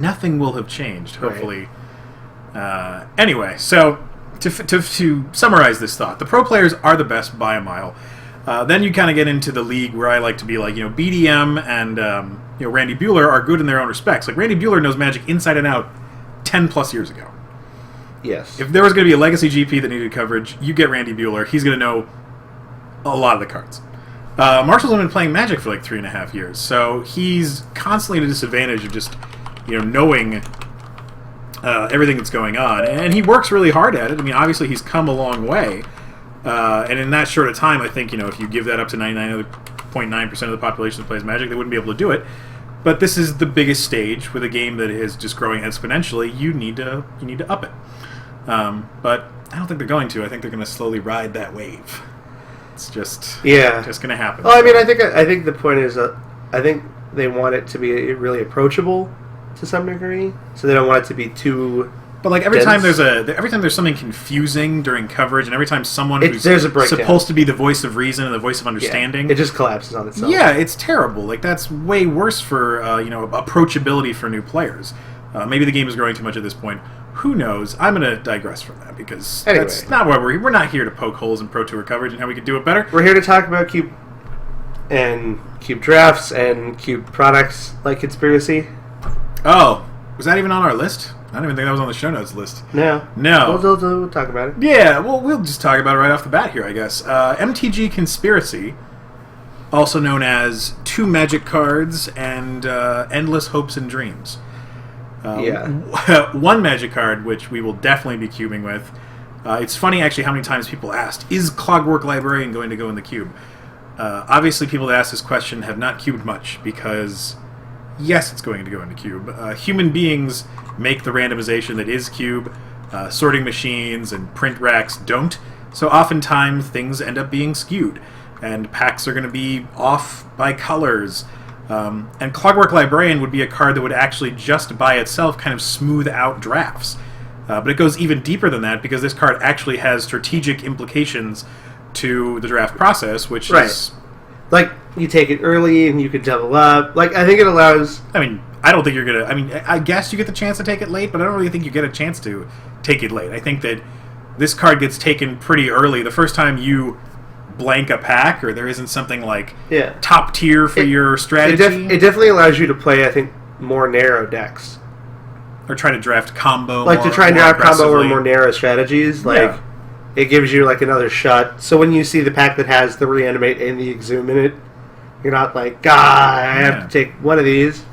nothing will have changed, hopefully. Right. Anyway, so to summarize this thought, the pro players are the best by a mile. Then you kind of get into the league where I like to be like, BDM and Randy Buehler are good in their own respects. Like, Randy Buehler knows Magic inside and out 10 plus years ago. Yes. If there was going to be a legacy GP that needed coverage, you get Randy Buehler. He's going to know a lot of the cards. Marshall's been playing Magic for like 3.5 years, so he's constantly at a disadvantage of just, knowing everything that's going on. And he works really hard at it. I mean, obviously he's come a long way. And in that short a time, I think, if you give that up to 99.9% of the population that plays Magic, they wouldn't be able to do it. But this is the biggest stage with a game that is just growing exponentially. You need to up it. But I don't think they're going to. I think they're going to slowly ride that wave. It's just going to happen. Well, I mean, I think the point is that I think they want it to be really approachable to some degree, so they don't want it to be too. But like every time there's something confusing during coverage, and every time someone who's supposed to be the voice of reason and the voice of understanding, it just collapses on itself. Yeah, it's terrible. Like, that's way worse for approachability for new players. Maybe the game is growing too much at this point. Who knows? I'm going to digress from that because that's not why we're not here to poke holes in Pro Tour coverage and how we can do it better. We're here to talk about Cube and Cube drafts and Cube products like Conspiracy. Oh, was that even on our list? I don't even think that was on the show notes list. No. We'll talk about it. Yeah, well, we'll just talk about it right off the bat here, I guess. MTG Conspiracy, also known as 2 Magic cards and Endless Hopes and Dreams. One Magic card, which we will definitely be cubing with. It's funny, actually, how many times people asked, is Clockwork Librarian going to go in the cube? Obviously, people that ask this question have not cubed much, because yes, it's going to go into cube. Human beings make the randomization that is cube. Sorting machines and print racks don't. So oftentimes things end up being skewed. And packs are going to be off by colors. And Clockwork Librarian would be a card that would actually just by itself kind of smooth out drafts. But it goes even deeper than that because this card actually has strategic implications to the draft process, which is... Like, you take it early and you can double up. Like, I think it allows... I mean, I don't think you're going to... I mean, I guess you get the chance to take it late, but I don't really think you get a chance to take it late. I think that this card gets taken pretty early. The first time you blank a pack, or there isn't something like top tier for your strategy. It definitely allows you to play, I think, more narrow decks. Or try to draft combo like, to try and draft combo or more narrow strategies. Like, it gives you, like, another shot. So when you see the pack that has the Reanimate and the Exhume in it, you're not like, I have to take one of these.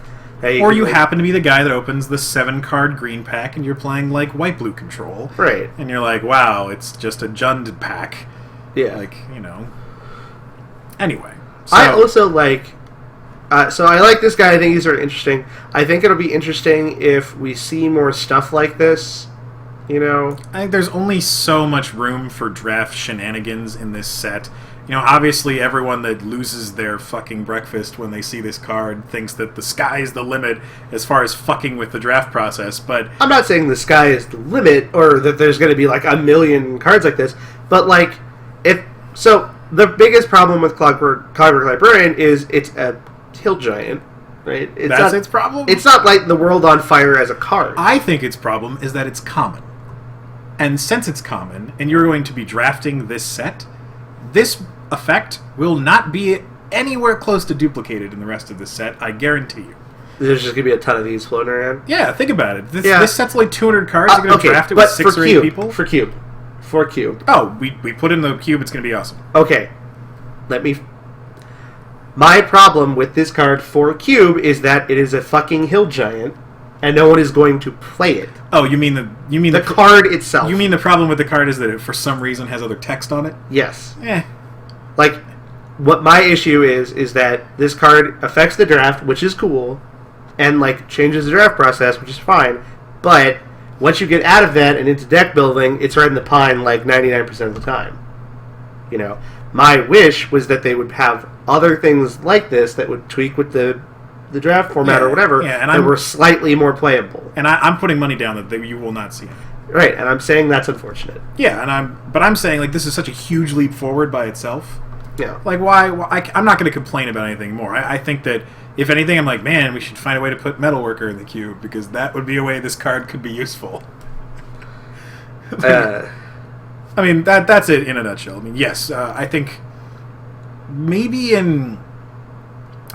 Or you happen to be the guy that opens the 7-card green pack and you're playing, like, white-blue control. Right. And you're like, wow, it's just a Jund pack. Yeah. Like, Anyway. So. I also like... so I like this guy. I think he's sort of interesting. I think it'll be interesting if we see more stuff like this. I think there's only so much room for draft shenanigans in this set. Obviously everyone that loses their fucking breakfast when they see this card thinks that the sky is the limit as far as fucking with the draft process, but... I'm not saying the sky is the limit or that there's going to be like a million cards like this, but like, so the biggest problem with Clockwork Librarian is it's a hill giant, right? That's its problem? It's not like the world on fire as a card. I think its problem is that it's common. And since it's common, and you're going to be drafting this set, this effect will not be anywhere close to duplicated in the rest of the set, I guarantee you. There's just going to be a ton of these floating around? Yeah, think about it. This set's like 200 cards. You're going to draft it with 6 or 8 people? For Cube. Oh, we put in the Cube, it's going to be awesome. Okay. My problem with this card for Cube is that it is a fucking hill giant, and no one is going to play it. Oh, you mean the card itself? You mean the problem with the card is that it, for some reason, has other text on it? Yes. Like, what my issue is that this card affects the draft, which is cool, and like changes the draft process, which is fine. But once you get out of that and into deck building, it's right in the pine like 99% of the time. My wish was that they would have other things like this that would tweak with the draft format or whatever, that were slightly more playable. And I'm putting money down that you will not see it. Right, and I'm saying that's unfortunate. Yeah, but I'm saying like this is such a huge leap forward by itself. Yeah. Like why I'm not going to complain about anything more. I think that If anything, I'm like, man, we should find a way to put Metalworker in the cube, because that would be a way this card could be useful. I mean, that's it in a nutshell. I mean, yes, I think maybe in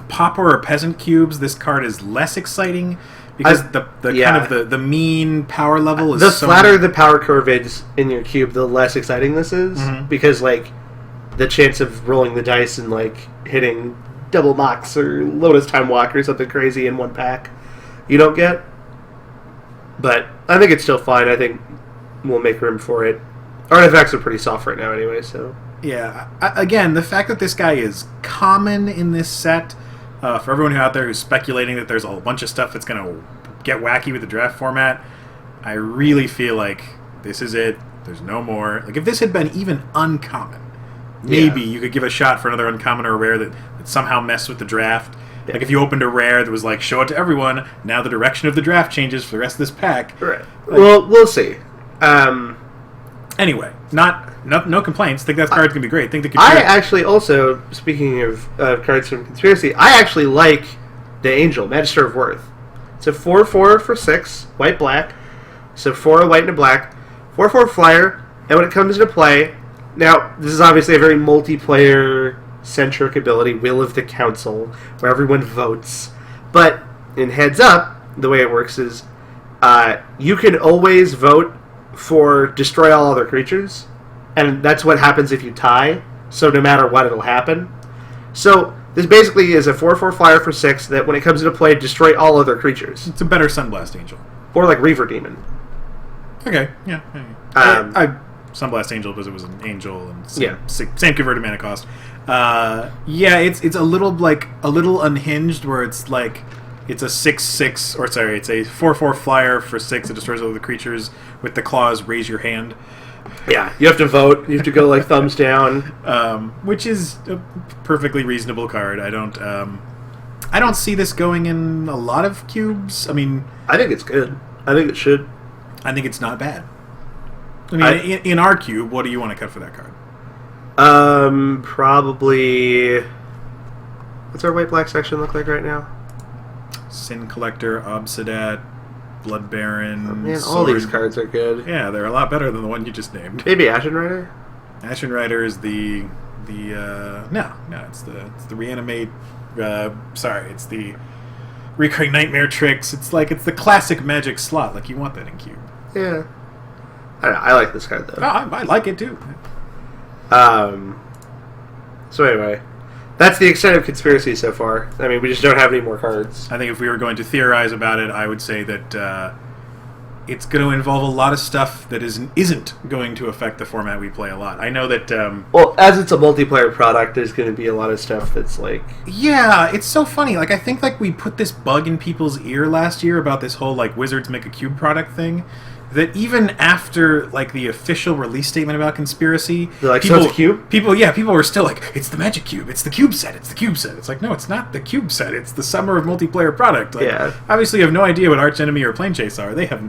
Pauper or Peasant cubes, this card is less exciting, because the kind of the mean power level is the flatter the power curve is in your cube, the less exciting this is, because like the chance of rolling the dice and like hitting double Mox or Lotus Time Walk or something crazy in one pack you don't get. But I think it's still fine. I think we'll make room for it. Artifacts are pretty soft right now anyway, so... Yeah. Again, the fact that this guy is common in this set, for everyone out there who's speculating that there's a bunch of stuff that's going to get wacky with the draft format, I really feel like this is it. There's no more. Like, if this had been even uncommon, maybe you could give a shot for another uncommon or rare that somehow messed with the draft. Yeah. Like if you opened a rare that was like, show it to everyone, now the direction of the draft changes for the rest of this pack. Right. Like, well, we'll see. Anyway, no complaints. Think that card's going to be great. Think the I actually also, speaking of cards from Conspiracy, I actually like the Angel, Magister of Worth. It's a 4/4 for 6, white-black. So 4 white and a black. 4/4 flyer, and when it comes into play... Now, this is obviously a very multiplayer-centric ability, Will of the Council, where everyone votes. But, in Heads Up, the way it works is, you can always vote for Destroy All Other Creatures, and that's what happens if you tie, so no matter what, it'll happen. So, this basically is a 4/4 flyer for 6 that, when it comes into play, destroy all other creatures. It's a better Sunblast Angel. Or like Reaver Demon. Okay, yeah. Sunblast Angel because it was an angel and same converted mana cost. It's a little unhinged where it's like it's a 6/6 it's a 4/4 flyer for 6 that destroys all the creatures with the clause raise your hand. Yeah, you have to vote. You have to go like thumbs down, which is a perfectly reasonable card. I don't see this going in a lot of cubes. I mean, I think it's good. I think it should. I think it's not bad. I mean, in our cube, what do you want to cut for that card? Probably... What's our white-black section look like right now? Sin Collector, Obsidat, Blood Baron... Oh, man, all these cards are good. Yeah, they're a lot better than the one you just named. Maybe Ashen Rider? Ashen Rider is the it's the Reanimate... it's the Recurring Nightmare Tricks. It's the classic Magic slot. Like, you want that in cube. Yeah. I don't know, I like this card, though. No, I like it, too. So anyway, that's the extent of Conspiracy so far. I mean, we just don't have any more cards. I think if we were going to theorize about it, I would say that it's going to involve a lot of stuff that isn't going to affect the format we play a lot. I know that... well, as it's a multiplayer product, there's going to be a lot of stuff that's like... Yeah, it's so funny. Like, I think we put this bug in people's ear last year about this whole, Wizards make a cube product thing. That even after the official release statement about Conspiracy, they're like, so it's a cube? People were still like, it's the Magic Cube, it's the cube set, it's the cube set. It's like, no, it's not the cube set, it's the Summer of Multiplayer product. Obviously, you have no idea what Arch Enemy or Plane Chase are. They have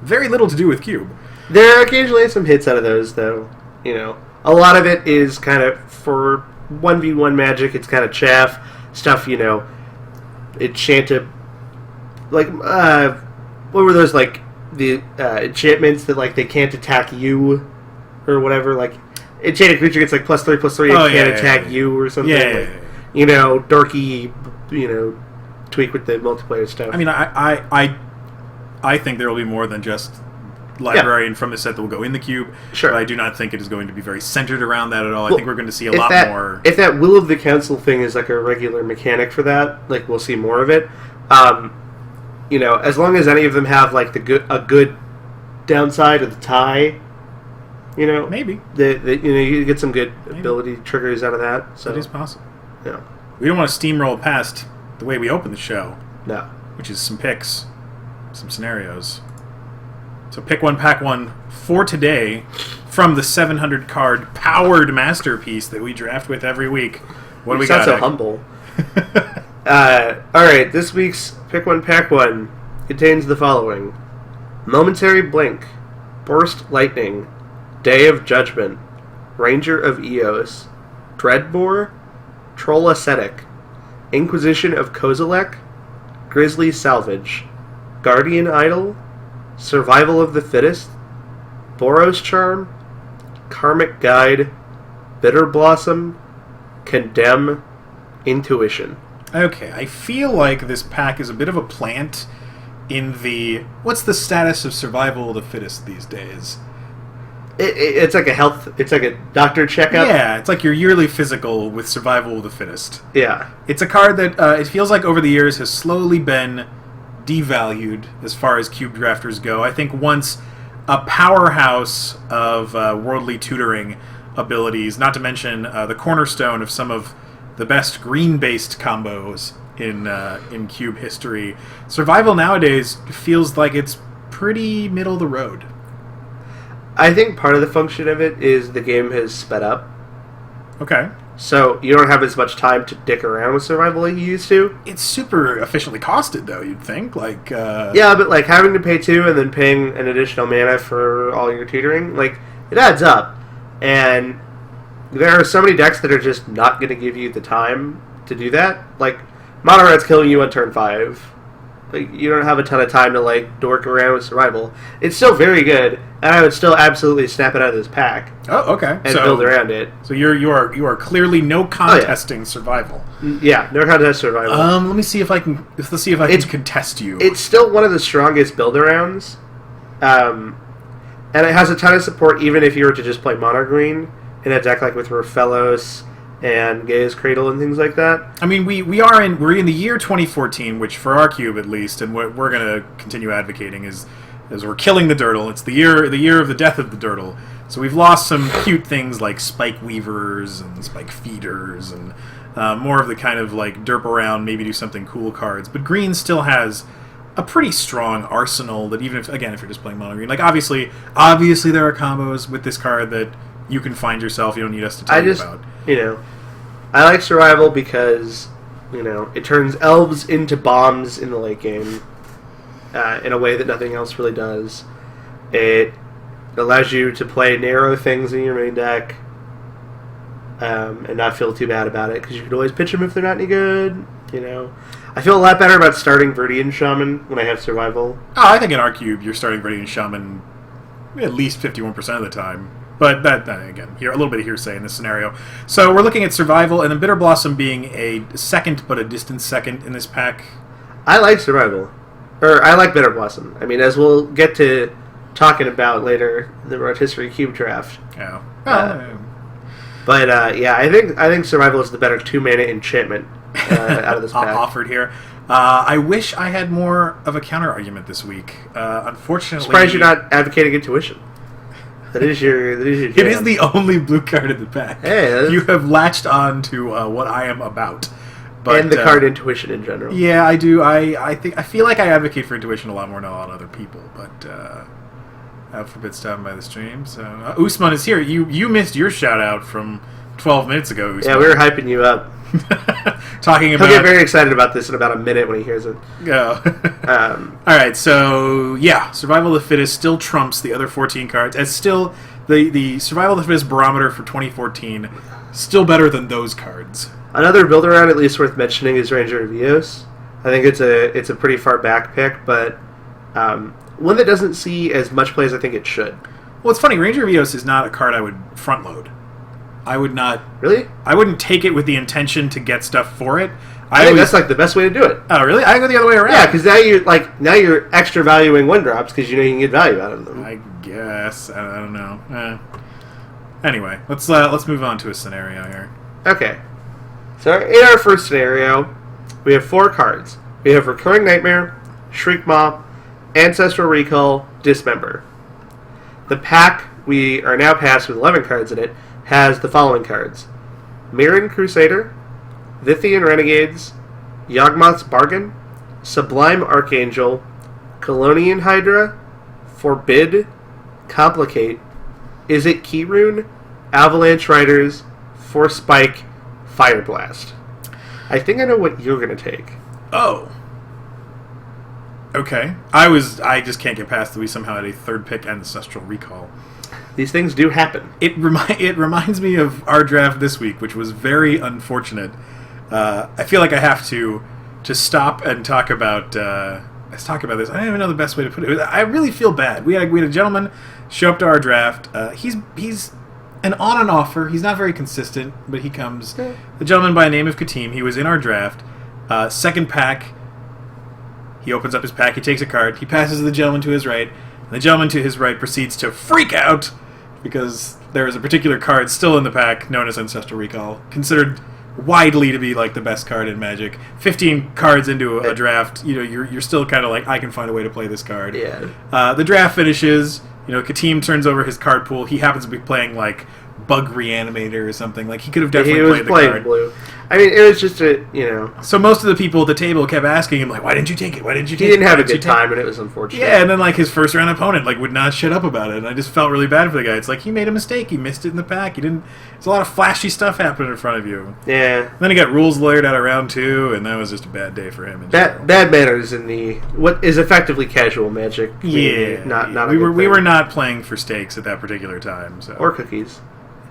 very little to do with cube. There are occasionally some hits out of those, though. You know, a lot of it is kind of for 1v1 Magic. It's kind of chaff stuff. You know, enchanted what were those the enchantments that they can't attack you or whatever, enchanted creature gets +3/+3 and can't attack you or something. You know, dorky, tweak with the multiplayer stuff. I mean, I think there will be more than just Librarian from the set that will go in the cube. Sure. But I do not think it is going to be very centered around that at all. I think we're going to see a lot more. If that Will of the Council thing is a regular mechanic for that, we'll see more of it. As long as any of them have a good downside of the tie, maybe you get some good ability triggers out of that. So that is possible. Yeah, we don't want to steamroll past the way we open the show. No, which is some picks, some scenarios. So pick one, pack one for today from the 700 card powered masterpiece that we draft with every week. What do we got? So humble. Alright, this week's Pick One, Pack One contains the following: Momentary Blink, Burst Lightning, Day of Judgment, Ranger of Eos, Dreadbore, Troll Ascetic, Inquisition of Kozilek, Grizzly Salvage, Guardian Idol, Survival of the Fittest, Boros Charm, Karmic Guide, Bitter Blossom, Condemn, Intuition. Okay, I feel like this pack is a bit of a plant in the... What's the status of Survival of the Fittest these days? It's like a health... It's like a doctor checkup. Yeah, it's like your yearly physical with Survival of the Fittest. Yeah. It's a card that it feels like over the years has slowly been devalued as far as cube drafters go. I think once a powerhouse of worldly tutoring abilities, not to mention the cornerstone of some of the best green-based combos in cube history, Survival nowadays feels like it's pretty middle of the road. I think part of the function of it is the game has sped up. Okay. So you don't have as much time to dick around with Survival like you used to. It's super efficiently costed, though, you'd think. Like, yeah, but like having to pay 2 and then paying an additional mana for all your tutoring, like, it adds up. And there are so many decks that are just not going to give you the time to do that. Like, Mono Red's killing you on turn 5. Like, you don't have a ton of time to, like, dork around with Survival. It's still very good, and I would still absolutely snap it out of this pack. Oh, okay. And build around it. So you are clearly no contesting Survival. Yeah, no contest Survival. Let me see if I can. Let's see if I can contest you. It's still one of the strongest build-arounds, and it has a ton of support even if you were to just play Mono Green in a deck like with Rofellos and Gaia's Cradle and things like that. I mean, we're in the year 2014, which for our cube at least, and what we're going to continue advocating is we're killing the Dirtle. It's the year of the death of the Dirtle. So we've lost some cute things like Spike Weavers and Spike Feeders and more of the kind of like derp around, maybe do something cool cards. But Green still has a pretty strong arsenal that even if you're just playing Mono Green, like obviously there are combos with this card that you can find yourself. You don't need us to tell you about. I like Survival because, it turns elves into bombs in the late game in a way that nothing else really does. It allows you to play narrow things in your main deck and not feel too bad about it because you can always pitch them if they're not any good. I feel a lot better about starting Viridian Shaman when I have Survival. Oh, I think in our cube you're starting Viridian Shaman at least 51% of the time. But that again, a little bit of hearsay in this scenario. So we're looking at Survival, and then Bitter Blossom being a second, but a distant second in this pack. I like Survival. Or, I like Bitter Blossom. I mean, as we'll get to talking about later, the Rotisserie Cube Draft. Oh. Yeah, I think Survival is the better 2-mana enchantment out of this pack. Offered here. I wish I had more of a counter-argument this week. Unfortunately... Surprised you're not advocating Intuition. That is your jam. It is the only blue card in the pack. Hey, you have latched on to what I am about. But, and the card Intuition in general. Yeah, I do. I feel like I advocate for Intuition a lot more than a lot of other people, but out for bits down by the stream. So Usman is here. You missed your shout out from 12 minutes ago, Usman. Yeah, we were hyping you up. Talking about... He'll get very excited about this in about a minute when he hears it. Yeah. Alright, so yeah, Survival of the Fittest still trumps the other 14 cards. As still, the Survival of the Fittest barometer for 2014, still better than those cards. Another build-around at least worth mentioning is Ranger of Eos. I think it's a pretty far back pick, but one that doesn't see as much play as I think it should. Well, it's funny, Ranger of Eos is not a card I would front-load. I would not... Really? I wouldn't take it with the intention to get stuff for it. I think that's like the best way to do it. Oh, really? I go the other way around. Yeah, because now you're extra valuing 1-drops because you know you can get value out of them. I guess. I don't know. Anyway, let's move on to a scenario here. Okay. So in our first scenario, we have 4 cards. We have Recurring Nightmare, Shriek Maw, Ancestral Recall, Dismember. The pack we are now passed with 11 cards in it has the following cards: Mirran Crusader, Vithian Renegades, Yawgmoth's Bargain, Sublime Archangel, Colonian Hydra, Forbid, Complicate, Is It Keyrune, Avalanche Riders, Force Spike, Fire Blast. I think I know what you're going to take. Oh. Okay. I just can't get past that we somehow had a third pick Ancestral Recall. These things do happen. It reminds me of our draft this week, which was very unfortunate. I feel like I have to stop and talk about let's talk about this. I don't even know the best way to put it. I really feel bad. We had a gentleman show up to our draft. He's an on and offer. He's not very consistent, but he comes. Okay. The gentleman by the name of Katim. He was in our draft. Second pack. He opens up his pack. He takes a card. He passes the gentleman to his right. And the gentleman to his right proceeds to freak out because there is a particular card still in the pack known as Ancestral Recall, considered widely to be like the best card in Magic. 15 cards into a draft, you're still kind of like, I can find a way to play this card. Yeah. The draft finishes. Katim turns over his card pool. He happens to be playing like Bug Reanimator or something. Like he could have definitely played the card. Blue. I mean, it was just So most of the people at the table kept asking him like, "Why didn't you take it? Why didn't you take it?" He didn't have a good time, and it was unfortunate. Yeah, and then like his first round opponent like would not shut up about it, and I just felt really bad for the guy. It's like he made a mistake. He missed it in the pack. He didn't. There's a lot of flashy stuff happening in front of you. Yeah. And then he got rules lawyered out of round 2, and that was just a bad day for him. Bad manners in the what is effectively casual Magic. Yeah, not we were not playing for stakes at that particular time. So. Or cookies.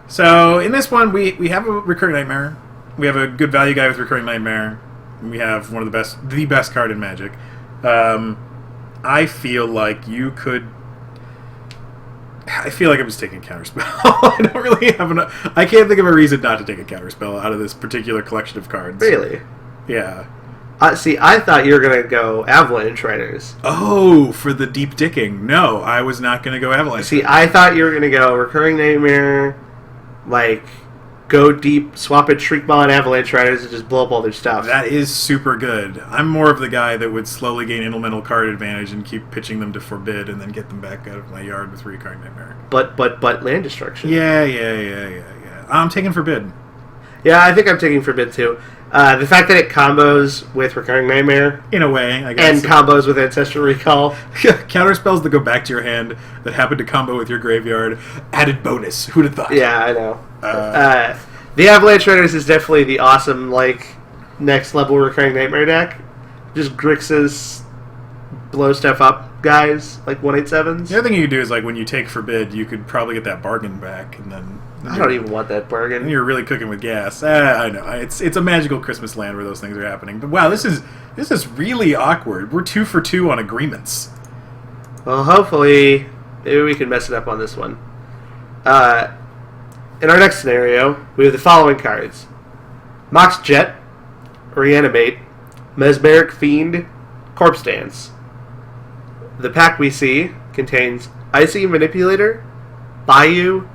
So in this one, we have a Recurring Nightmare. We have a good value guy with Recurring Nightmare. We have one of the best card in Magic. I feel like you could. I feel like I'm just taking a Counterspell. I don't really have enough. I can't think of a reason not to take a Counterspell out of this particular collection of cards. Really? Yeah. See, I thought you were going to go Avalanche Riders. Oh, for the deep dicking. No, I was not going to go Avalanche. See, I thought you were going to go Recurring Nightmare, like, go deep, swap it Shriekmaw and Avalanche Riders, and just blow up all their stuff. That is super good. I'm more of the guy that would slowly gain elemental card advantage and keep pitching them to Forbid and then get them back out of my yard with Recurring Nightmare. But land destruction. Yeah. I'm taking Forbid. Yeah, I think I'm taking Forbid too. The fact that it combos with Recurring Nightmare, in a way, I guess, and combos with Ancestral Recall, counter spells that go back to your hand that happen to combo with your graveyard, added bonus. Who'd have thought? Yeah, I know. The Avalanche Riders is definitely the awesome, like, next level Recurring Nightmare deck. Just Grixis blow stuff up guys, like 1/87s. The other thing you could do is, like, when you take Forbid, you could probably get that bargain back, and then I don't even want that bargain. And you're really cooking with gas. I know. It's a magical Christmas land where those things are happening. But wow, this is really awkward. We're 2 for 2 on agreements. Well, hopefully, maybe we can mess it up on this one. In our next scenario, we have the following cards: Mox Jet, Reanimate, Mesmeric Fiend, Corpse Dance. The pack we see contains Icy Manipulator, Bayou,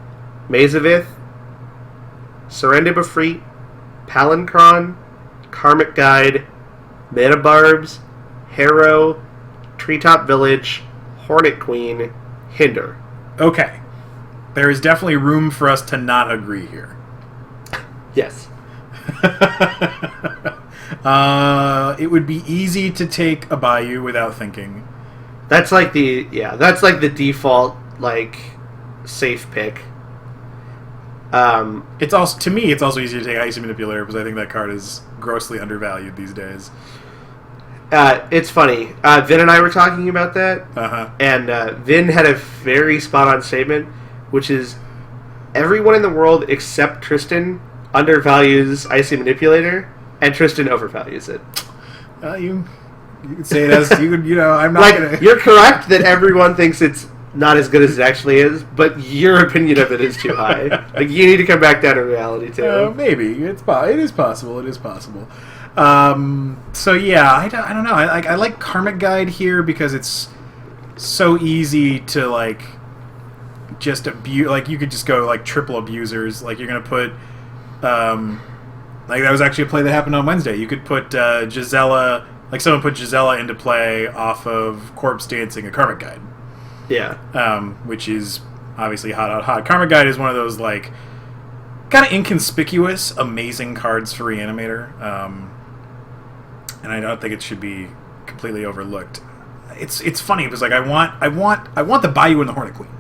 Mazavith, Serendib Efreet, Palancron, Karmic Guide, Mana Barbs, Harrow, Treetop Village, Hornet Queen, Hinder. Okay. There is definitely room for us to not agree here. Yes. It would be easy to take a Bayou without thinking. That's like the default, like, safe pick. It's also, to me, it's also easier to take Icy Manipulator because I think that card is grossly undervalued these days. It's funny. Vin and I were talking about that, and Vin had a very spot-on statement, which is everyone in the world except Tristan undervalues Icy Manipulator, and Tristan overvalues it. You can say it as I'm not like, gonna. You're correct that everyone thinks it's not as good as it actually is, but your opinion of it is too high. Like, you need to come back down to reality too. Maybe it is possible. It is possible. So yeah, I don't know. I like Karmic Guide here because it's so easy to like just abuse. Like you could just go like triple abusers. Like you're gonna put like that was actually a play that happened on Wednesday. You could put Gisela. Like someone put Gisela into play off of Corpse Dancing a Karmic Guide. Yeah. Which is obviously hot. Karmic Guide is one of those like kind of inconspicuous, amazing cards for Reanimator. And I don't think it should be completely overlooked. It's funny because like I want the Bayou and the Hornet Queen.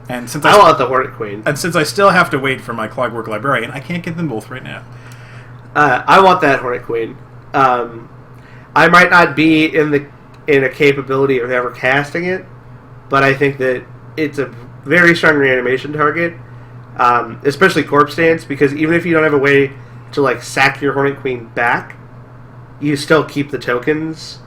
And since I want the Hornet Queen. And since I still have to wait for my Clockwork Librarian, I can't get them both right now. I want that Hornet Queen. I might not be in a capability of ever casting it, but I think that it's a very strong reanimation target, especially Corpse Dance, because even if you don't have a way to like sack your Hornet Queen back, you still keep the tokens.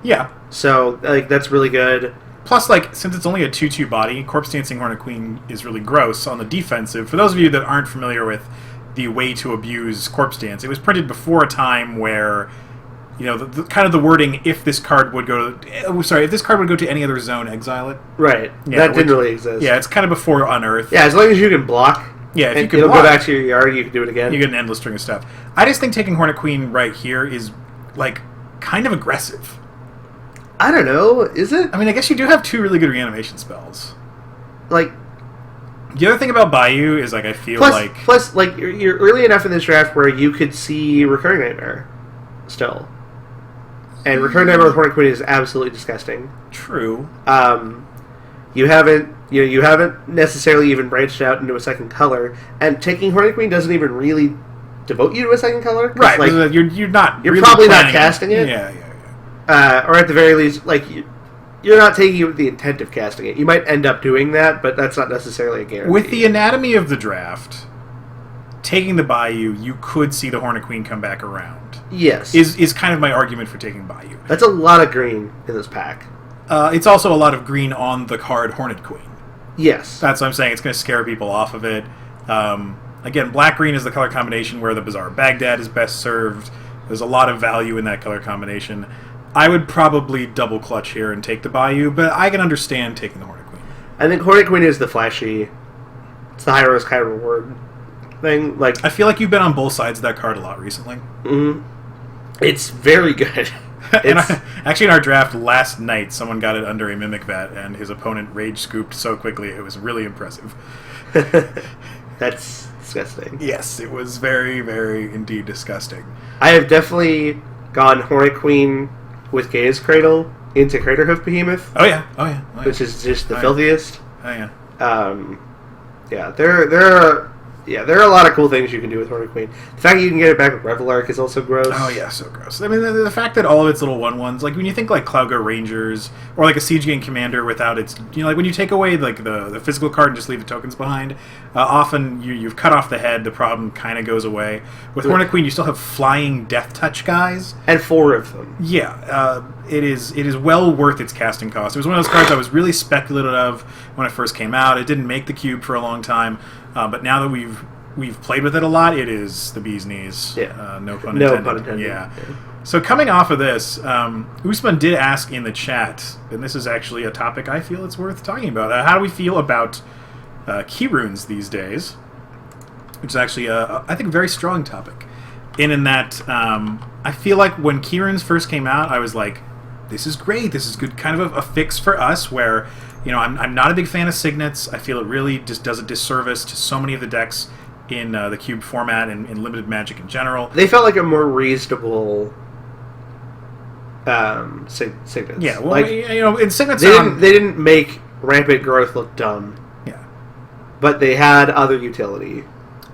Yeah. So like that's really good. Plus, like, since it's only a 2/2 body, Corpse Dancing Hornet Queen is really gross on the defensive. For those of you that aren't familiar with the way to abuse Corpse Dance, it was printed before a time where, you know, the kind of the wording, if this card would go to any other zone, exile it. Right. Yeah, that didn't really exist. Yeah, it's kind of before Unearth. Yeah, as long as you can block. Yeah, if you can it'll block, go back to your yard, you can do it again. You get an endless string of stuff. I just think taking Hornet Queen right here is, like, kind of aggressive. I don't know. Is it? I mean, I guess you do have 2 really good reanimation spells. Like, the other thing about Bayou is, like, I feel plus, you're early enough in this draft where you could see Recurring Nightmare still. And Recurring Nightmare with Hornet Queen is absolutely disgusting. True. You haven't necessarily even branched out into a second color, and taking Hornet Queen doesn't even really devote you to a second color. Right, like, you're not. You're really probably not casting it. Yeah. Or at the very least, like you're not taking it with the intent of casting it. You might end up doing that, but that's not necessarily a guarantee. With the anatomy of the draft, taking the Bayou, you could see the Hornet Queen come back around. Yes, is kind of my argument for taking Bayou. That's a lot of green in this pack. It's also a lot of green on the card Hornet Queen. Yes, That's what I'm saying. It's going to scare people off of it. Again, black-green is the color combination where the Bazaar Baghdad is best served. There's a lot of value in that color combination. I would probably double clutch here and take the Bayou, but I can understand taking the Hornet Queen. I think Hornet Queen is the flashy. It's the high risk, high reward thing. Like, I feel like you've been on both sides of that card a lot recently. Mm-hmm. It's very good. Actually, in our draft last night, someone got it under a Mimic Vat, and his opponent rage scooped so quickly it was really impressive. That's disgusting. Yes, it was very, very indeed disgusting. I have definitely gone Hornet Queen with Gaze Cradle into Craterhoof Behemoth. Oh yeah. Which is just the filthiest. Oh yeah. Yeah, there are a lot of cool things you can do with Hornet Queen. The fact that you can get it back with Revelark is also gross. Oh yeah, so gross. I mean, the fact that all of its little 1/1s, like when you think like Cloudgo Rangers or like a Siege Gang Commander without its, you know, like when you take away like the physical card and just leave the tokens behind, often you've cut off the head. The problem kind of goes away. With Hornet Queen, you still have flying Death Touch guys, and 4 of them. Yeah, it is well worth its casting cost. It was one of those cards I was really speculative of when it first came out. It didn't make the cube for a long time, but now that we've played with it a lot, it is the bee's knees. Yeah. No pun intended. No pun intended. Yeah. So coming off of this, Usman did ask in the chat, and this is actually a topic I feel it's worth talking about. How do we feel about key runes these days? Which is actually, I think, a very strong topic. In that, I feel like when key runes first came out, I was like, this is great. This is good, kind of a fix for us where, you know, I'm not a big fan of signets. I feel it really just does a disservice to so many of the decks in the cube format and in limited Magic in general. They felt like a more reasonable signets. Yeah, well, like, you know, in signets they didn't make rampant growth look dumb. Yeah, but they had other utility.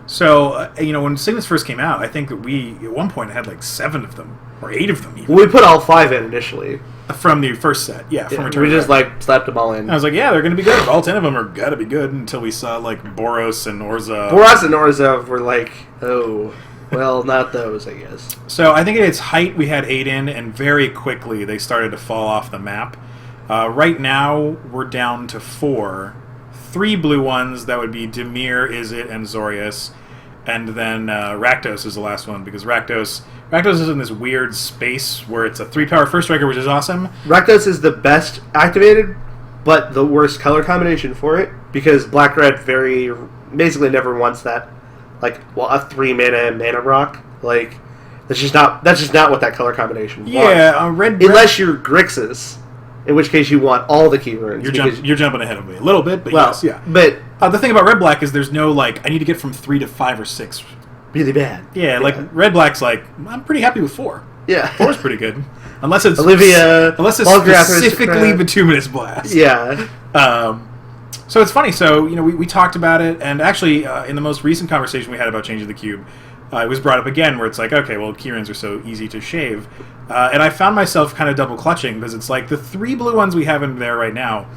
So, you know, when signets first came out, I think that we at one point had like 7 of them or 8 of them even. Well, we put all 5 in initially from the first set. Yeah, from Return. We just like slapped them all in. I was like, yeah, they're going to be good. All 10 of them are got to be good until we saw like Boros and Orza. Boros and Orza were like, oh, well, not those, I guess. So I think at its height we had 8 in, and very quickly they started to fall off the map. Right now we're down to 4. 3 blue ones, that would be Dimir, Izzet, and Zorius. And then Rakdos is the last one, because Rakdos is in this weird space where it's a 3-power first striker, which is awesome. Rakdos is the best activated, but the worst color combination for it, because Black-Red basically never wants that, like, well, a 3-mana rock. Like, that's just not what that color combination wants. Yeah, red... Unless you're Grixis, in which case you want all the key runes. You're jumping ahead of me a little bit, but well, yes, yeah. But the thing about red-black is there's no, like, I need to get from 3 to 5 or 6. Really bad. Yeah, like, red-black's like, I'm pretty happy with 4. Yeah. 4's pretty good. Unless it's Olivia, specifically Bituminous Blast. Yeah. So it's funny. So, you know, we talked about it, and actually, in the most recent conversation we had about changing the cube, it was brought up again, where it's like, okay, well, key runes are so easy to shave. And I found myself kind of double clutching, because it's like the 3 blue ones we have in there right now,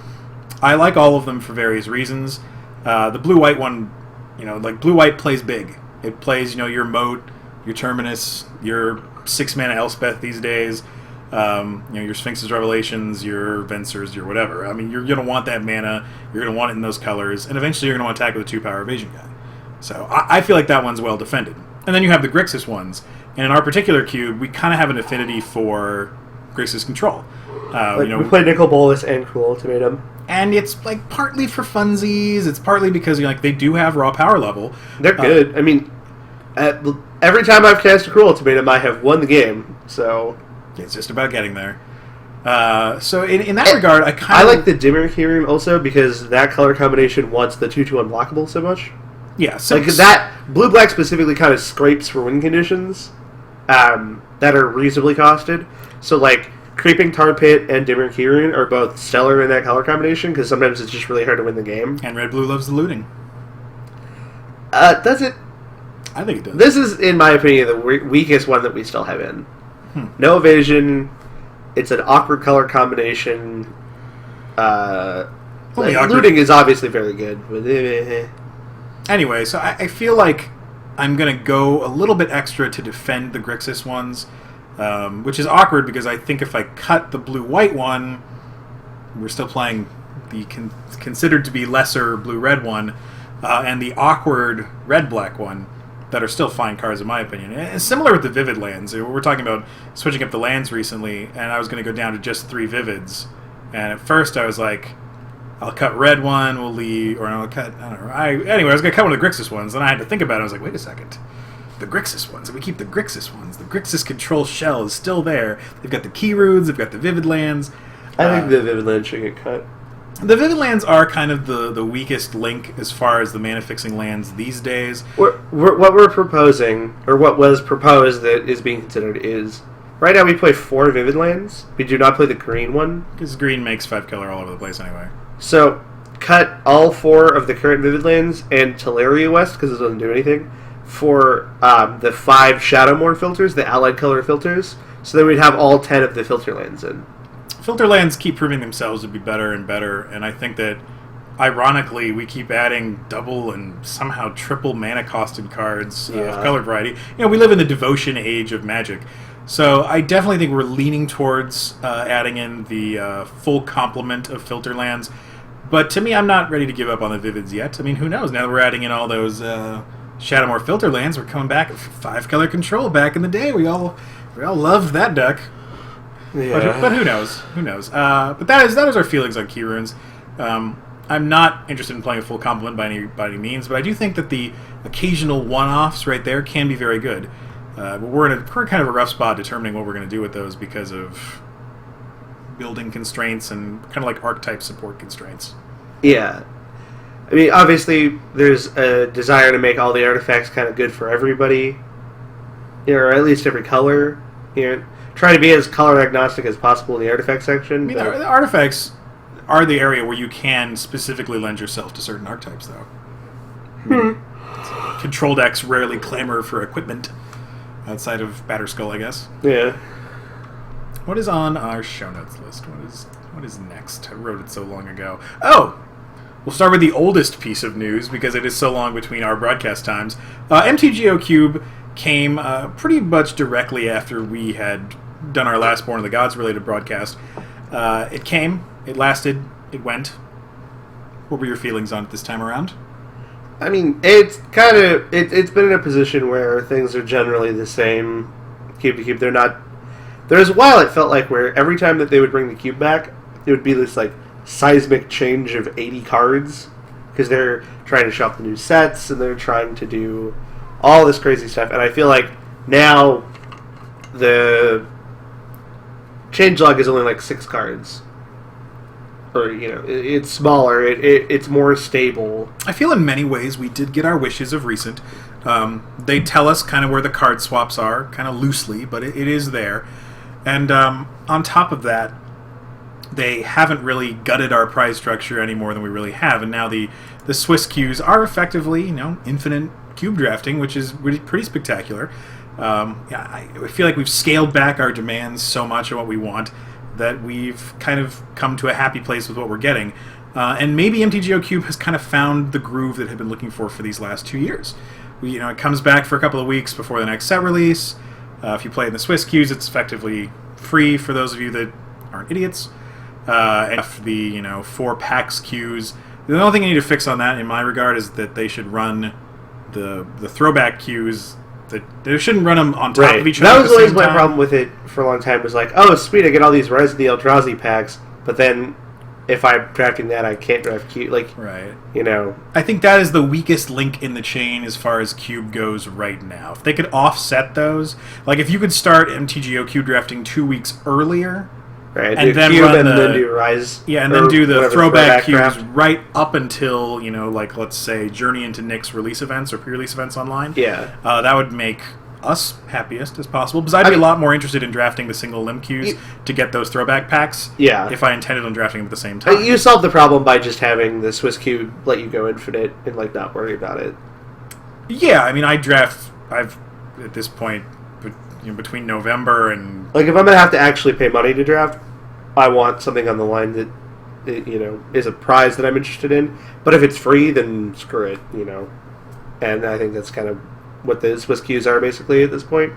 I like all of them for various reasons. The blue-white one, you know, like, blue-white plays big. It plays, you know, your moat, your Terminus, your 6-mana Elspeth these days, your Sphinx's Revelations, your Vencers, your whatever. I mean, you're going to want that mana, you're going to want it in those colors, and eventually you're going to want to attack with a 2-power evasion guy. So I feel like that one's well defended. And then you have the Grixis ones, and in our particular cube, we kind of have an affinity for Grixis Control. We play Nicol Bolas and Cruel Ultimatum. And it's like partly for funsies. It's partly because they do have raw power level. They're good. I mean, every time I've cast a Cruel Ultimatum, I have won the game. So it's just about getting there. So in that regard, I like the Dimmer Kieran also because that color combination wants the 2/2 unblockable so much. Yeah, so like that blue black specifically kind of scrapes for win conditions that are reasonably costed. So like. Creeping Tar Pit and Dimmer Kieran are both stellar in that color combination because sometimes it's just really hard to win the game. And Red Blue loves the looting. Does it? I think it does. This is, in my opinion, the weakest one that we still have in. No evasion. It's an awkward color combination. Looting is obviously very good. But anyway, so I feel like I'm going to go a little bit extra to defend the Grixis ones. Which is awkward because I think if I cut the blue-white one, we're still playing the considered to be lesser blue-red one, and the awkward red-black one that are still fine cards in my opinion. And similar with the Vivid lands. We're talking about switching up the lands recently, and I was going to go down to just 3 Vivids. And at first I was like, I'll cut red one, we'll leave, or I'll cut, I don't know. Anyway, I was going to cut one of the Grixis ones, then I had to think about it. I was like, wait a second. The Grixis ones. If we keep the Grixis ones, the Grixis control shell is still there. They've got the key roots, they've got the Vivid lands. I think the Vivid lands should get cut. The Vivid lands are kind of the weakest link as far as the mana-fixing lands these days. What we're proposing, or what was proposed that is being considered is, right now we play 4 Vivid lands. We do not play the green one. Because green makes 5 color all over the place anyway. So, cut all 4 of the current Vivid lands and Teleria West, because it doesn't do anything, for the 5 Shadowmourne filters, the allied color filters, so then we'd have all 10 of the filter lands in. Filter lands keep proving themselves to be better and better, and I think that, ironically, we keep adding double and somehow triple mana-costed cards of color variety. We live in the devotion age of Magic, so I definitely think we're leaning towards adding in the full complement of filter lands, but to me, I'm not ready to give up on the Vivids yet. I mean, who knows? Now that we're adding in all those... Shadowmoor filter lands were coming back 5 color control back in the day. We all loved that deck. Yeah. But who knows? Who knows? But that is our feelings on key runes. I'm not interested in playing a full complement by any means, but I do think that the occasional one-offs right there can be very good. But we're kind of a rough spot determining what we're going to do with those because of building constraints and kind of like archetype support constraints. Yeah. I mean, obviously, there's a desire to make all the artifacts kind of good for everybody, or at least every color. Try to be as color agnostic as possible in the artifact section. I mean, the artifacts are the area where you can specifically lend yourself to certain archetypes, though. Control decks rarely clamor for equipment outside of Batterskull, I guess. Yeah. What is on our show notes list? What is next? I wrote it so long ago. Oh! We'll start with the oldest piece of news because it is so long between our broadcast times. MTGO Cube came pretty much directly after we had done our last Born of the Gods related broadcast. It came, it lasted, it went. What were your feelings on it this time around? I mean, it's kind of it's been in a position where things are generally the same cube to cube. They're not. There's a while it felt like where every time that they would bring the cube back, it would be this like seismic change of 80 cards because they're trying to shop the new sets and they're trying to do all this crazy stuff. And I feel like now the changelog is only like 6 cards. Or, it's smaller. It's more stable. I feel in many ways we did get our wishes of recent. They tell us kind of where the card swaps are, kind of loosely, but it is there. And on top of that, they haven't really gutted our prize structure any more than we really have. And now the Swiss queues are effectively, infinite cube drafting, which is really pretty spectacular. I feel like we've scaled back our demands so much of what we want that we've kind of come to a happy place with what we're getting. And maybe MTGO Cube has kind of found the groove that it had been looking for these last 2 years. It comes back for a couple of weeks before the next set release. If you play in the Swiss queues, it's effectively free for those of you that aren't idiots. And the 4 PAX queues. The only thing you need to fix on that, in my regard, is that they should run the throwback queues. That they shouldn't run them on top of each other. That was always my problem with it for a long time. Was like, oh, sweet, I get all these Res of the Eldrazi packs, but then if I'm drafting that, I can't draft Cube. Right. I think that is the weakest link in the chain as far as Cube goes right now. If they could offset those, like if you could start MTGO Cube drafting 2 weeks earlier. Right, and then run then do Rise. Yeah, and then do the throwback queues draft. right up until, let's say, Journey into Nick's release events or pre-release events online. Yeah. That would make us happiest as possible, because I'd be a lot more interested in drafting the single limb queues to get those throwback packs if I intended on drafting them at the same time. You solve the problem by just having the Swiss Cube let you go infinite and not worry about it. Yeah, I mean, I've, at this point, between November and... if I'm going to have to actually pay money to draft, I want something on the line that, is a prize that I'm interested in. But if it's free, then screw it, And I think that's kind of what the Swiss queues are, basically, at this point.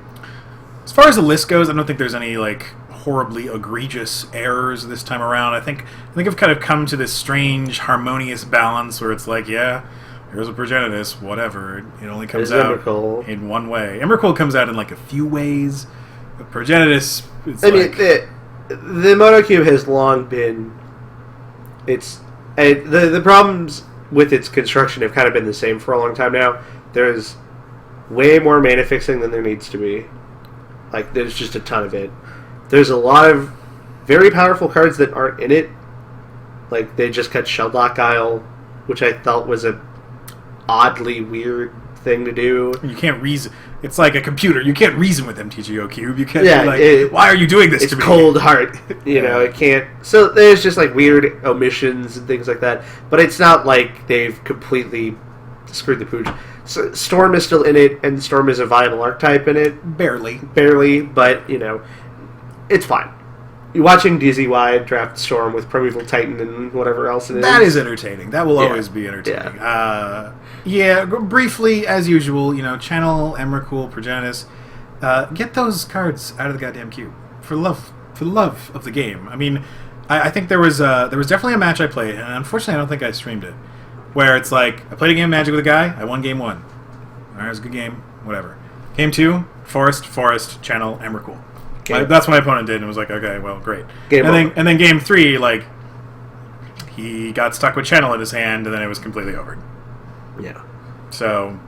As far as the list goes, I don't think there's any, horribly egregious errors this time around. I think I've kind of come to this strange, harmonious balance where it's here's a Progenitus, whatever. It only comes out in one way. Emrakul comes out in, a few ways. But Progenitus, it's the monocube has long been... The problems with its construction have kind of been the same for a long time now. There's way more mana fixing than there needs to be. There's just a ton of it. There's a lot of very powerful cards that aren't in it. They just cut Shelldock Isle, which I thought was a oddly weird thing to do. You can't reason. It's like a computer. You can't reason with MTGO Cube. You can't why are you doing this to me? It's cold heart. It can't. So there's just weird omissions and things like that. But it's not like they've completely screwed the pooch. So Storm is still in it, and Storm is a viable archetype in it. Barely, but, it's fine. You're watching DZY draft Storm with Primeval Titan and whatever else it is. That is entertaining. That will always be entertaining. Yeah. Briefly, as usual, channel Emrakul, Progenitus. Get those cards out of the goddamn cube. For the love of the game. I mean, I think there was definitely a match I played, and unfortunately I don't think I streamed it, where it's I played a game of Magic with a guy, I won game 1. Alright, it was a good game, whatever. Game 2, Forest, channel Emrakul. That's what my opponent did, and was okay, well, great. And then game 3, he got stuck with channel in his hand, and then it was completely over. Yeah. So,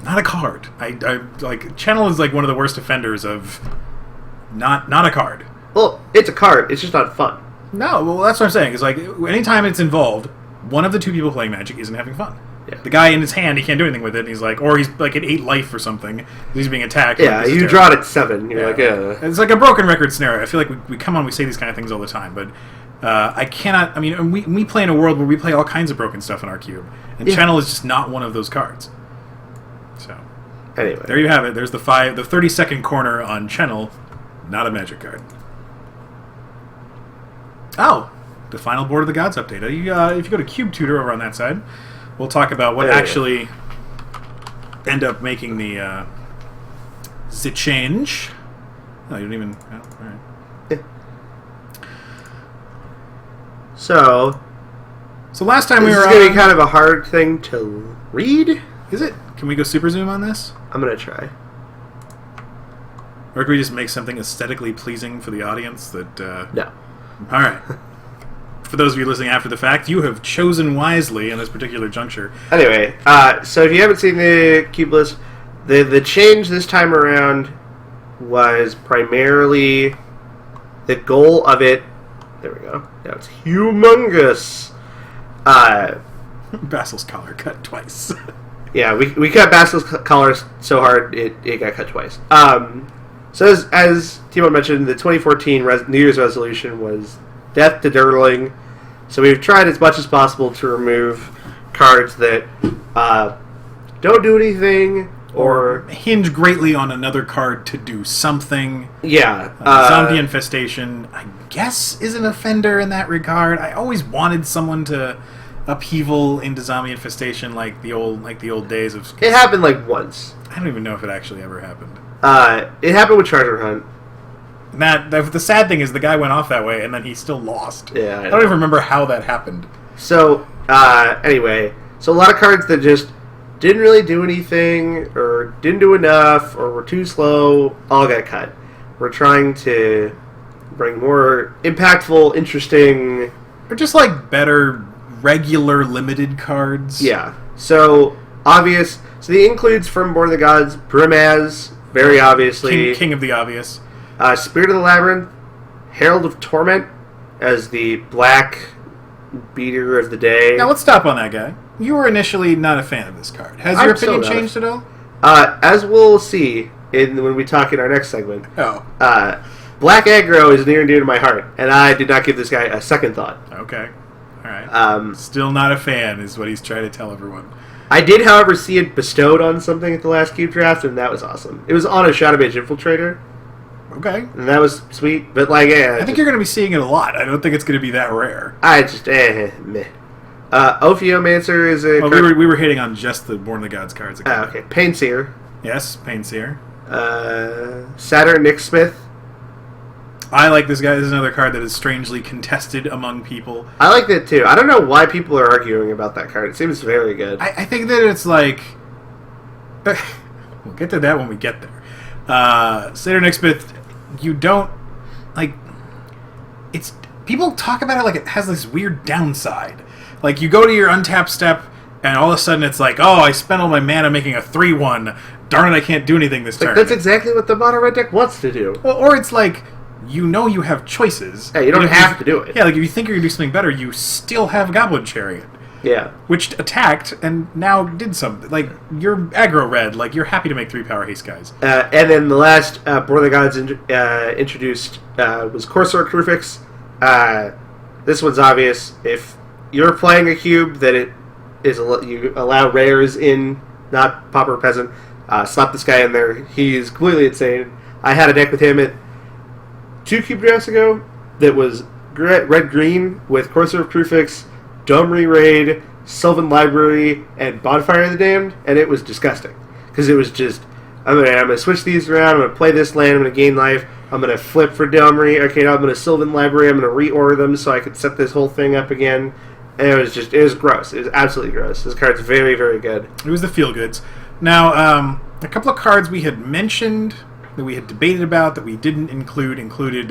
not a card. Channel is one of the worst offenders of not a card. Well, it's a card. It's just not fun. No, well, that's what I'm saying. It's anytime it's involved, one of the two people playing Magic isn't having fun. Yeah. The guy in his hand, he can't do anything with it, and he's or he's at 8 life or something. He's being attacked. Yeah, you draw it at 7. You're It's like a broken record scenario. I feel we come on, we say these kind of things all the time, but I cannot... I mean, we play in a world where we play all kinds of broken stuff in our cube, and Channel is just not one of those cards. So, anyway. There you have it. There's the 30-second corner on Channel, not a Magic card. Oh! The final Board of the Gods update. If you go to Cube Tutor over on that side, we'll talk about what actually end up making the change. No, you don't even... Oh, all right. Yeah. So last time we were on... This is going to be kind of a hard thing to read. Is it? Can we go super zoom on this? I'm going to try. Or can we just make something aesthetically pleasing for the audience that... No. All right. For those of you listening after the fact, you have chosen wisely in this particular juncture. Anyway, so if you haven't seen the cube list, the change this time around was primarily the goal of it. There we go. Now it's humongous. Basil's collar cut twice. Yeah, we cut Basil's collar so hard it got cut twice. So as Timo mentioned, the 2014 New Year's resolution was death to Dirtling. So we've tried as much as possible to remove cards that don't do anything or hinge greatly on another card to do something. Yeah. Zombie Infestation, I guess, is an offender in that regard. I always wanted someone to upheaval into zombie infestation like the old days of. It happened like once. I don't even know if it actually ever happened. It happened with Treasure Hunt. The sad thing is the guy went off that way and then he still lost. Yeah, I don't even remember how that happened. So anyway, so a lot of cards that just didn't really do anything, or didn't do enough, or were too slow, all got cut. We're trying to bring more impactful, interesting... Or just, like, better, regular, limited cards. Yeah. So, obvious... So the includes from Born of the Gods, Brimaz, very obviously. King of the obvious. Spirit of the Labyrinth, Herald of Torment, as the black beater of the day. Now, let's stop on that guy. You were initially not a fan of this card. Has your opinion changed at all? As we'll see when we talk in our next segment. Oh. Black aggro is near and dear to my heart, and I did not give this guy a second thought. Okay. All right. Still not a fan is what he's trying to tell everyone. I did, however, see it bestowed on something at the last Cube draft, and that was awesome. It was on a Shadow Mage Infiltrator. Okay. And that was sweet, but like, I think you're going to be seeing it a lot. I don't think it's going to be that rare. I just, meh. Ophiomancer is a... Well, we were hitting on just the Born of the Gods cards. Okay. Painseer. Yes, Painseer. Saturn Nicksmith. I like this guy. This is another card that is strangely contested among people. I like that too. I don't know why people are arguing about that card. It seems very good. I think that it's like... We'll get to that when we get there. Saturn Nicksmith, you don't... Like... It's... People talk about it like it has this weird downside. Like, you go to your untapped step, and all of a sudden it's like, oh, I spent all my mana making a 3-1. Darn it, I can't do anything this turn. That's exactly what the mono red deck wants to do. Well, or it's like, you know you have choices. Yeah, you don't have to do it. Yeah, like, if you think you're going to do something better, you still have Goblin Chariot. Yeah. Which attacked, and now did something. Like, you're aggro red. Like, you're happy to make 3-power haste guys. And then the last Born of the Gods introduced was Corsair Crucifix. This one's obvious. If you're playing a cube that you allow rares in, not Pauper Peasant, slap this guy in there. He's completely insane. I had a deck with him at 2 cube drafts ago that was red-green with Corsair Crucifix, Domri Raid, Sylvan Library, and Bonfire of the Damned, and it was disgusting. Because it was just, I'm gonna switch these around, I'm gonna play this land, I'm gonna gain life, I'm gonna flip for Domri, okay, now I'm gonna Sylvan Library, I'm gonna reorder them so I could set this whole thing up again. And it was gross. It was absolutely gross. This card's very, very good. It was the feel-goods. Now, a couple of cards we had mentioned, that we had debated about, that we didn't included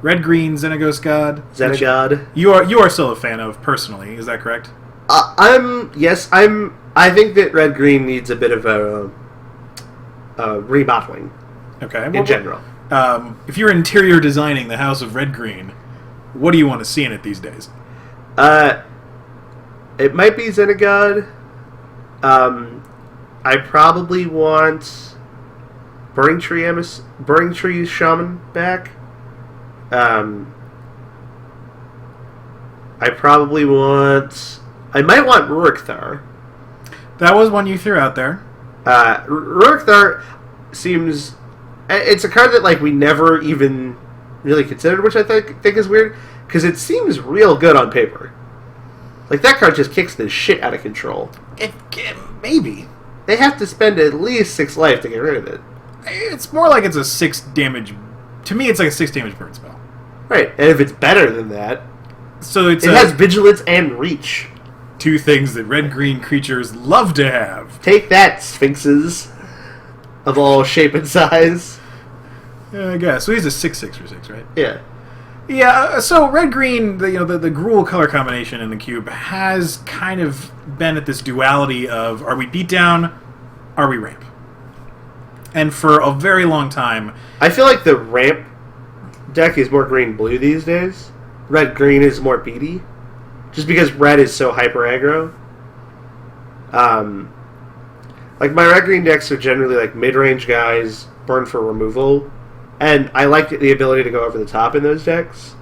Red-Green Xenagos God. Xenagod. You are still a fan of, personally. Is that correct? I think that Red-Green needs a bit of a remodeling. Okay. In general. If you're interior designing the House of Red-Green, what do you want to see in it these days? It might be Xenagod. I probably want Burning Tree Shaman back. I might want Rurikthar. That was one you threw out there. Rurikthar seems... It's a card that we never even really considered, which I think is weird, because it seems real good on paper. That card just kicks the shit out of control. Maybe. They have to spend at least 6 life to get rid of it. It's more like it's a 6 damage... To me, it's like a 6 damage burn spell. Right, and if it's better than that... So it has Vigilance and Reach. 2 things that red-green creatures love to have. Take that, Sphinxes. Of all shape and size. I guess. So he's a 6/6 for 6, right? Yeah. Yeah, so red-green, the Gruul color combination in the cube has kind of been at this duality of, are we beat down, are we ramp? And for a very long time... I feel like the ramp deck is more green-blue these days. Red-green is more beady. Just because red is so hyper-aggro. My red-green decks are generally mid-range guys, burn for removal. And I like the ability to go over the top in those decks.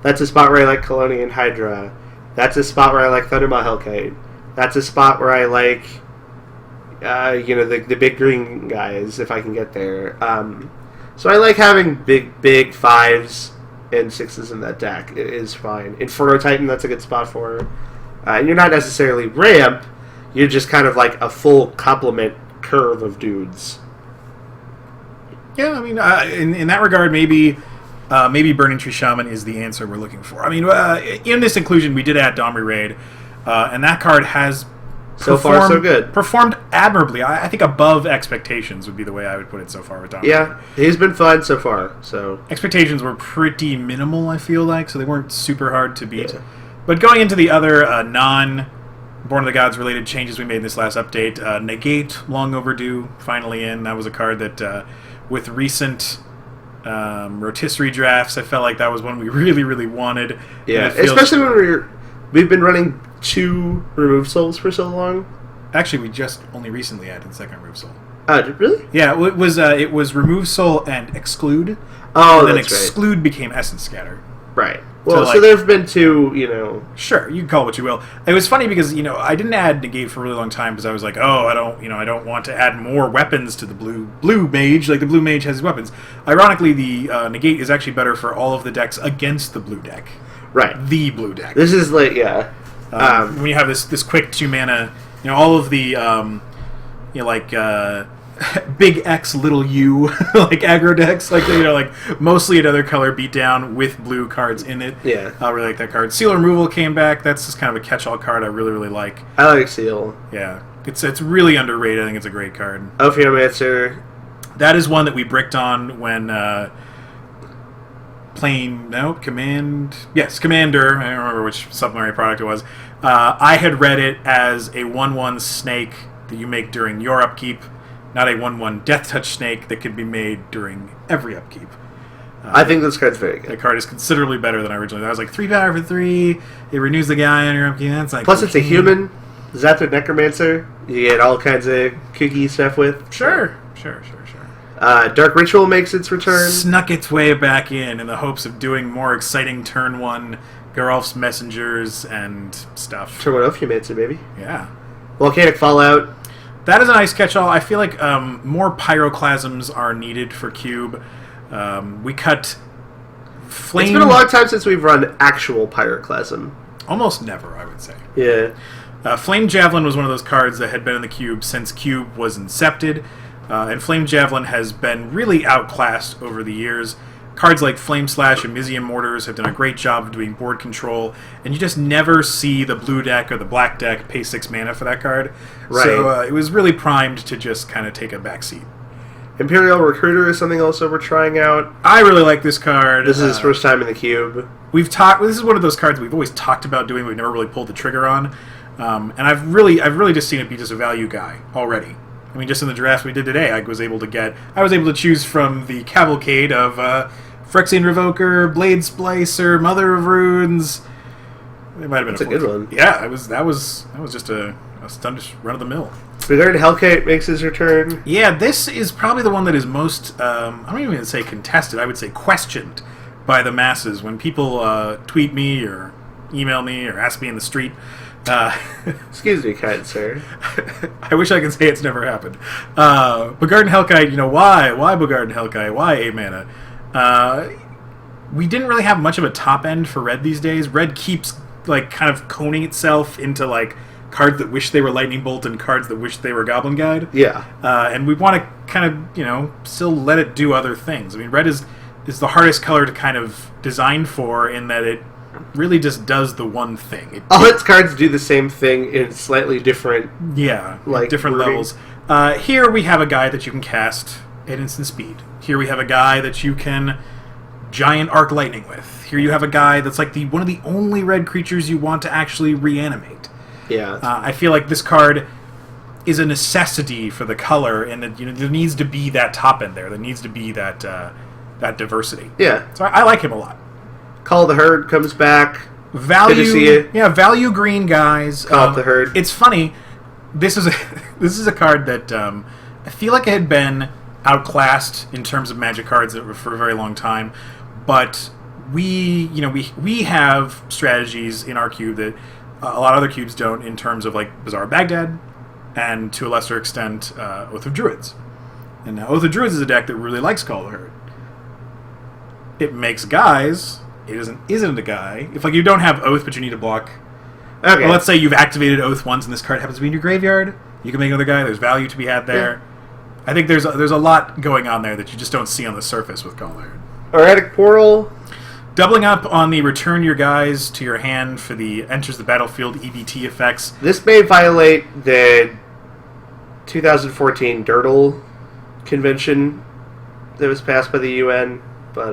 That's a spot where I like Colonian Hydra. That's a spot where I like Thundermaw Hellkite. That's a spot where I like, the big green guys, if I can get there. So I like having big 5s and 6s in that deck. It is fine. Inferno Titan, that's a good spot for. And you're not necessarily ramp, you're just kind of like a full complement curve of dudes. Yeah, I mean, in that regard, maybe Burning Tree Shaman is the answer we're looking for. I mean, in this inclusion, we did add Domri Raid, and that card has so far so good. Performed admirably. I think above expectations would be the way I would put it so far with Domri. Yeah, he's been fun so far. So expectations were pretty minimal, I feel like, so they weren't super hard to beat. Yeah. But going into the other non-Born of the Gods related changes we made in this last update, Negate, long overdue, finally in. That was a card that, with recent rotisserie drafts, I felt like that was one we really, really wanted. Yeah, especially when we've been running 2 Remove Souls for so long. Actually, we just only recently added the second Remove Soul. Really? Yeah, it was Remove Soul and Exclude. Oh, and then that's Exclude right. became Essence Scatter. Right. Well, so there've been 2, Sure, you can call it what you will. It was funny because, I didn't add Negate for a really long time because I was like, I don't want to add more weapons to the blue mage. Like, the blue mage has weapons. Ironically, the Negate is actually better for all of the decks against the blue deck. Right. The blue deck. This is like, yeah. When you have this quick 2 mana, all of the, big X, little U, like aggro decks, like mostly another color beatdown with blue cards in it. Yeah. I really like that card. Seal Removal came back. That's just kind of a catch-all card I really, really like. I like Seal. Yeah. It's really underrated. I think it's a great card. Ophiomancer. That is one that we bricked on when Commander, I don't remember which supplementary product it was. I had read it as a 1/1 snake that you make during your upkeep, not a 1/1 Death Touch snake that could be made during every upkeep. I think this card's very good. That card is considerably better than I originally thought. I was like, 3 power for 3, it renews the guy on your upkeep. That's like, plus, it's a human. Zathra Necromancer. You get all kinds of kooky stuff with. Sure. Dark Ritual makes its return. Snuck its way back in the hopes of doing more exciting turn 1 Geralf's Messengers and stuff. Turn 1 Ophiomancer, baby. Yeah. Volcanic Fallout. That is a nice catch-all. I feel like more Pyroclasms are needed for Cube. We cut Flame... It's been a long time since we've run actual Pyroclasm. Almost never, I would say. Yeah. Flame Javelin was one of those cards that had been in the Cube since Cube was incepted. And Flame Javelin has been really outclassed over the years. Cards like Flame Slash and Mizium Mortars have done a great job of doing board control, and you just never see the blue deck or the black deck pay 6 mana for that card. Right. So it was really primed to just kind of take a backseat. Imperial Recruiter is something also we're trying out. I really like this card. This is his first time in the Cube. This is one of those cards we've always talked about doing, but we've never really pulled the trigger on. And I've really just seen it be just a value guy already. I mean, just in the draft we did today, I was able to choose from the cavalcade of Phyrexian Revoker, Blade Splicer, Mother of Runes. It might have been a good one. Yeah, that was just a stunning run of the mill. Begard Hellkite makes his return. Yeah, this is probably the one that is most I don't even say contested. I would say questioned by the masses when people tweet me or email me or ask me in the street. Excuse me, kind sir. I wish I could say it's never happened. Begard Hellkite, why? Why Begard Hellkite? Why 8 mana? We didn't really have much of a top end for Red these days. Red keeps kind of coning itself into cards that wish they were Lightning Bolt and cards that wish they were Goblin Guide. Yeah. And we want to kind of, still let it do other things. I mean, red is the hardest color to kind of design for in that it really just does the one thing. All its cards do the same thing in slightly different... Yeah, different wording. levels. Here we have a guy that you can cast at instant speed. Here we have a guy that you can giant arc lightning with. Here you have a guy that's one of the only red creatures you want to actually reanimate. Yeah. I feel like this card is a necessity for the color, and that there needs to be that top end there. There needs to be that diversity. Yeah. So I like him a lot. Call of the Herd comes back. Value. Good to see it. Yeah, value green guys. Call of the Herd. It's funny. This is a card that I feel like it had been outclassed in terms of Magic cards for a very long time, but we have strategies in our cube that a lot of other cubes don't, in terms of Bazaar of Baghdad and to a lesser extent Oath of Druids. And now Oath of Druids is a deck that really likes Call of the Herd. It makes guys. It isn't a guy. If you don't have Oath but you need to block Okay. Well, let's say you've activated Oath once and this card happens to be in your graveyard. You can make another guy. There's value to be had there. Yeah. I think there's a lot going on there that you just don't see on the surface with Call Iron. Erratic Portal. Doubling up on the return your guys to your hand for the enters the battlefield EBT effects. This may violate the 2014 Dirtle Convention that was passed by the UN, but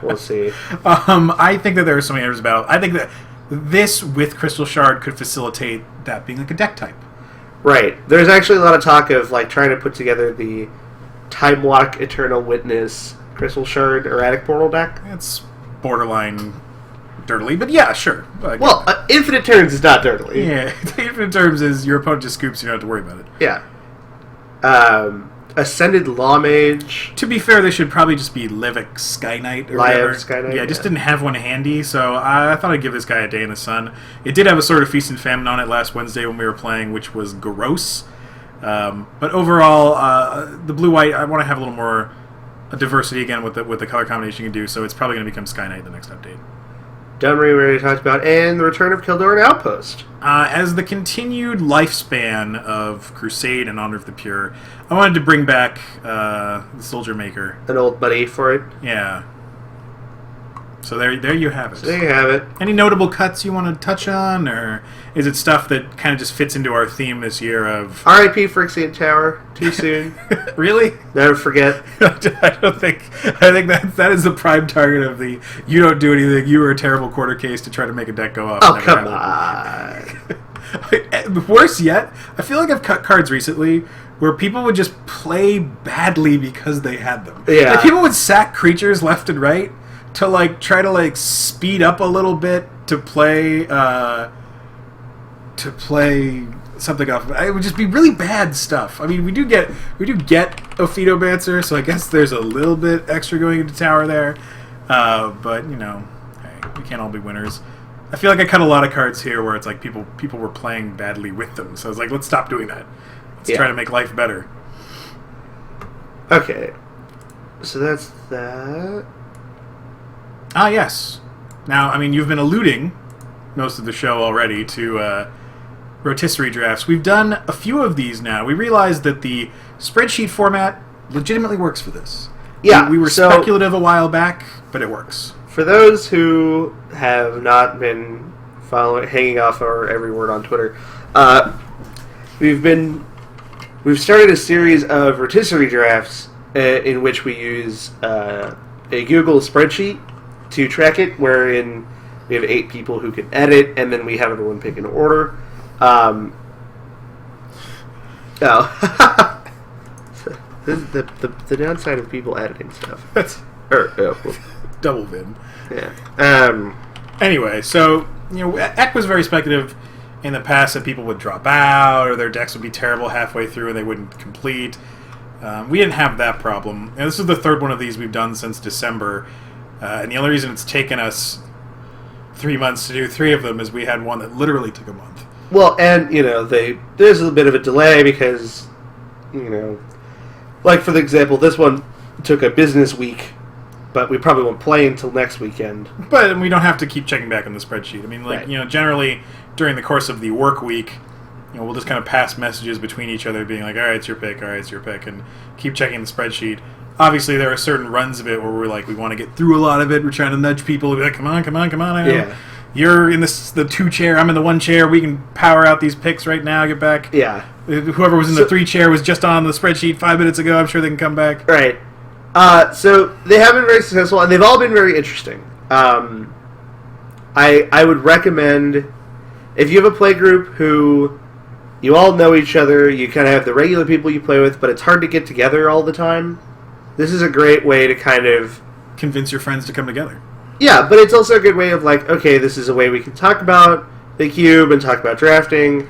we'll see. I think that there are so many enters the battle. I think that this with Crystal Shard could facilitate that being like a deck type. Right. There's actually a lot of talk of like trying to put together the Time Walk Eternal Witness Crystal Shard Erratic Portal deck. It's borderline dirtily, but yeah, sure. Well, Infinite Turns is not dirtily. Yeah, Infinite Terms is your opponent just scoops, you don't have to worry about it. Yeah. Ascended Law Mage. To be fair, they should probably just be Livik Sky Knight or Liev whatever. Sky Knight, yeah, I just didn't have one handy, so I thought I'd give this guy a day in the sun. It did have a sort of Feast and Famine on it last Wednesday when we were playing, which was gross. But overall, the blue-white, I want to have a little more diversity again with the color combination you can do, so it's probably going to become Sky Knight the next update. Dunbury we already talked about, and the return of Kildoran Outpost. As the continued lifespan of Crusade and Honor of the Pure, I wanted to bring back the Soldier Maker. An old buddy for it. Yeah. So there you have it. So there you have it. Any notable cuts you want to touch on, or is it stuff that kind of just fits into our theme this year of... R.I.P. Phyrexian Tower. Too soon. Really? Never forget. I think that is the prime target of the you don't do anything, you were a terrible quarter case to try to make a deck go up. Oh, come on. Worse yet, I feel like I've cut cards recently where people would just play badly because they had them. Yeah. Like, people would sack creatures left and right to like try to like speed up a little bit to play something off. It would just be really bad stuff. I mean, we do get Ophitomancer, so I guess there's a little bit extra going into tower there. But you know, hey, we can't all be winners. I feel like I cut a lot of cards here where it's like people were playing badly with them. So I was like, let's stop doing that. Let's try to make life better. Okay. So that's that. Ah, yes. Now, I mean, you've been alluding most of the show already to rotisserie drafts. We've done a few of these now. We realized that the spreadsheet format legitimately works for this. Yeah. We were speculative a while back, but it works. For those who have not been hanging off our every word on Twitter, we've started a series of rotisserie drafts in which we use a Google spreadsheet to track it, wherein we have 8 people who can edit, and then we have everyone pick an order. The downside of people editing stuff. That's double Vim. Yeah. Anyway, so Eck was very speculative in the past that people would drop out or their decks would be terrible halfway through and they wouldn't complete. We didn't have that problem. And this is the third one of these we've done since December. And the only reason it's taken us 3 months to do 3 of them is we had one that literally took a month. Well, and, there's a bit of a delay because, like for the example, this one took a business week, but we probably won't play until next weekend. But we don't have to keep checking back on the spreadsheet. I mean, like, right. Generally during the course of the work week, we'll just kind of pass messages between each other being like, all right, it's your pick, and keep checking the spreadsheet. Obviously, there are certain runs of it where we're like, we want to get through a lot of it. We're trying to nudge people to be like, come on. I know you're in the 2 chair. I'm in the 1 chair. We can power out these picks right now. Get back. Yeah. Whoever was in the 3 chair was just on the spreadsheet 5 minutes ago. I'm sure they can come back. Right. So they have been very successful, and they've all been very interesting. I would recommend, if you have a play group who you all know each other, you kind of have the regular people you play with, but it's hard to get together all the time, this is a great way to kind of convince your friends to come together. Yeah, but it's also a good way of like, okay, this is a way we can talk about the cube and talk about drafting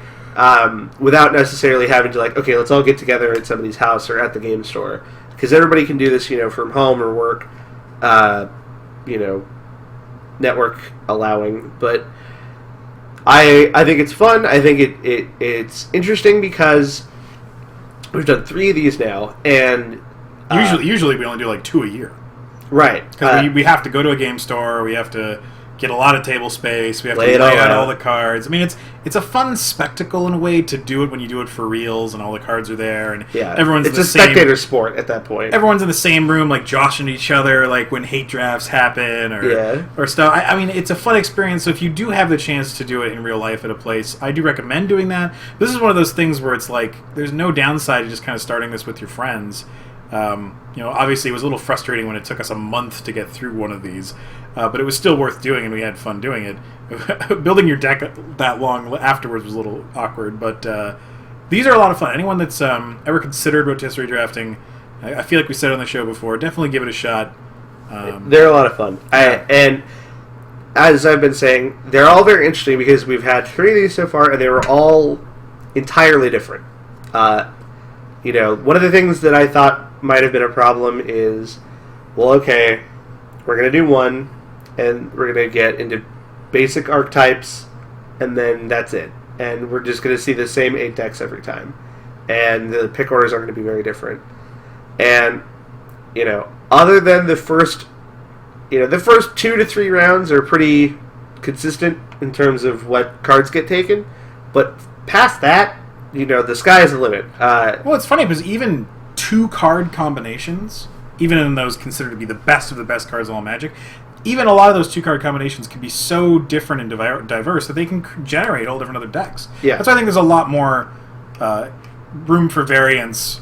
without necessarily having to like, okay, let's all get together at somebody's house or at the game store. Because everybody can do this, from home or work, network allowing. But I think it's fun. I think it's interesting because we've done 3 of these now, and usually we only do like 2 a year. Right. Because we have to go to a game store, we have to get a lot of table space. We have Lay to it lay all out out. all the cards. I mean, it's a fun spectacle in a way to do it when you do it for reals and all the cards are there and Yeah, everyone's it's in a the same, spectator sport at that point. everyone's in the same room, like joshing each other, like when hate drafts happen or stuff. I mean, it's a fun experience. So if you do have the chance to do it in real life at a place, I do recommend doing that. This is one of those things where it's like there's no downside to just kind of starting this with your friends. Obviously it was a little frustrating when it took us a month to get through one of these, but it was still worth doing, and we had fun doing it. Building your deck that long afterwards was a little awkward, but these are a lot of fun. Anyone that's ever considered rotisserie drafting, I feel like we said on the show before, definitely give it a shot. They're a lot of fun. And as I've been saying, they're all very interesting because we've had 3 of these so far, and they were all entirely different. One of the things that I thought might have been a problem is, well, okay, we're going to do one, and we're going to get into basic archetypes, and then that's it. And we're just going to see the same 8 decks every time. And the pick orders are going to be very different. And, other than the first 2 to 3 rounds are pretty consistent in terms of what cards get taken. But past that, the sky is the limit. Well, it's funny because even 2-card combinations, even in those considered to be the best of the best cards in all Magic, even a lot of those 2-card combinations can be so different and diverse that they can generate all different other decks. Yeah. That's why I think there's a lot more room for variance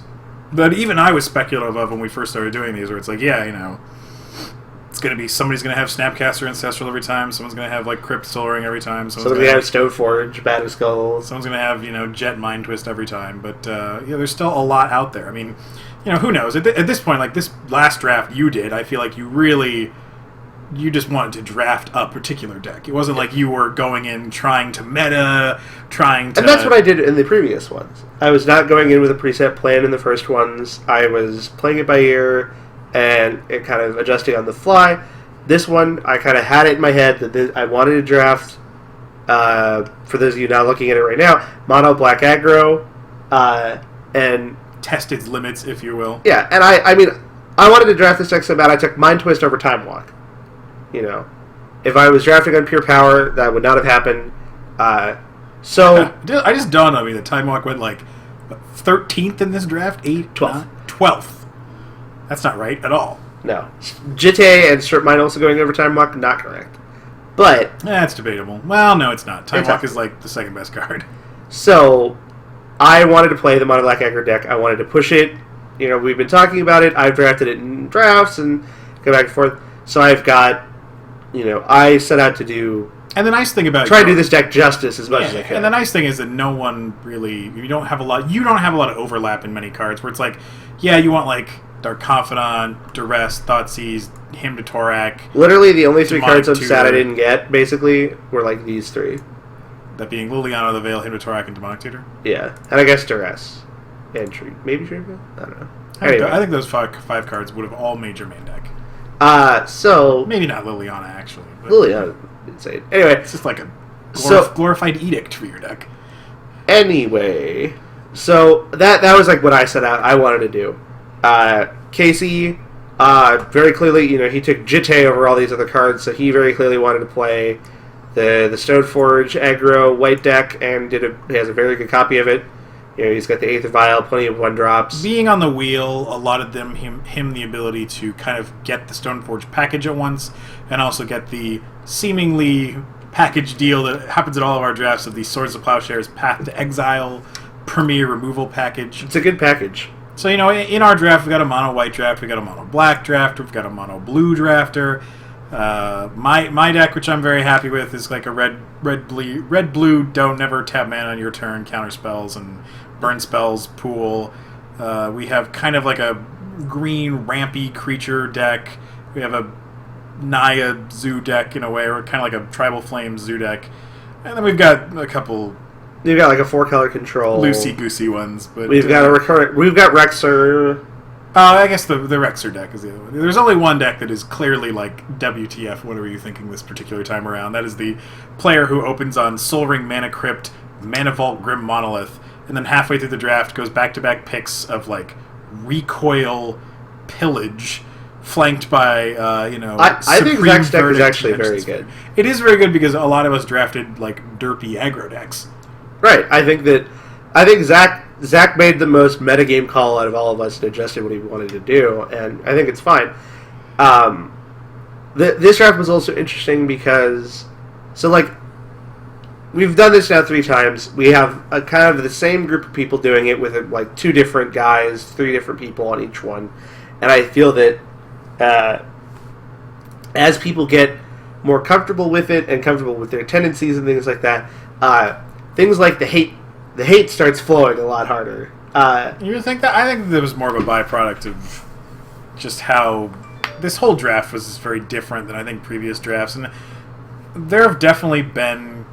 that even I was speculative of when we first started doing these, where it's like, it's going to be somebody's going to have Snapcaster Ancestral every time, someone's going to have like Crypt Soaring every time, someone's going to have Stoneforge, Bat of Skulls, someone's going to have Jet Mind Twist every time, but there's still a lot out there. I mean, who knows? At this point, like this last draft you did, I feel like you just wanted to draft a particular deck. It wasn't like you were going in trying to meta, trying to... And that's what I did in the previous ones. I was not going in with a preset plan in the first ones. I was playing it by ear and it kind of adjusting on the fly. This one, I kind of had it in my head that I wanted to draft, for those of you not looking at it right now, mono black aggro, and... test its limits, if you will. Yeah, and I mean, I wanted to draft this deck so bad I took Mind Twist over Time Walk. If I was drafting on pure power, that would not have happened. So I just dawned on me that Time Walk went like 13th in this draft, 12th. That's not right at all. No, Jitte and Strip Mine also going over Time Walk, not correct. But that's debatable. Well, no, it's not. Time Walk is like the second best card. So I wanted to play the mono black aggro deck. I wanted to push it. We've been talking about it. I've drafted it in drafts and go back and forth. So I've got, I set out to do... And the nice thing about... Try to do this deck justice as much as I can. And the nice thing is that no one really... You don't have a lot of overlap in many cards where it's like, yeah, you want like Dark Confidant, Duress, Thoughtseize, Hymn to Torak... Literally the only 3 cards on Tutor. Sat I didn't get, basically, were like these 3. That being Liliana of the Veil, Hymn to Torak, and Demonic Tutor? Yeah. And I guess Duress. And maybe Dreamville? I don't know. I think those five cards would have all made your main deck. So... Maybe not Liliana, actually. But Liliana, insane. Anyway. It's just like a glorified edict for your deck. Anyway. So, that was like what I set out I wanted to do. Casey, very clearly, he took Jitte over all these other cards, so he very clearly wanted to play the Stoneforge aggro white deck, and he has a very good copy of it. He's got the Aether Vial, plenty of 1-drops. Being on the wheel, a lot of them him the ability to kind of get the Stoneforge package at once, and also get the seemingly package deal that happens in all of our drafts of the Swords of Plowshares Path to Exile Premier Removal package. It's a good package. So, in our draft, we've got a mono white draft, we've got a mono black draft, we've got a mono blue drafter. My deck, which I'm very happy with, is like a red blue. Don't never tap mana on your turn, counter spells and burn spells pool. We have kind of like a green rampy creature deck. We have a Naya zoo deck in a way, or kind of like a Tribal Flame zoo deck, and then we've got a couple. You've got like a 4-color control, loosey goosey ones, but we've got Rexer. I guess the Rexer deck is the other one. There's only one deck that is clearly like WTF, what are you thinking this particular time around? That is the player who opens on Soul Ring, Mana Crypt, Mana Vault, Grim Monolith, and then halfway through the draft goes back-to-back picks of like Recoil, Pillage, flanked by I think Supreme Zach's deck is Verdict actually very dimensions. good. It is very good because a lot of us drafted like derpy aggro decks. Right. I think Zach made the most metagame call out of all of us and adjusted what he wanted to do, and I think it's fine. This draft was also interesting because, we've done this now 3 times. We have a kind of the same group of people doing it with like 2 different guys, 3 different people on each one, and I feel that as people get more comfortable with it and comfortable with their tendencies and things like that, things like the hate starts flowing a lot harder. You think that? I think that was more of a byproduct of just how this whole draft was very different than I think previous drafts, and there have definitely been.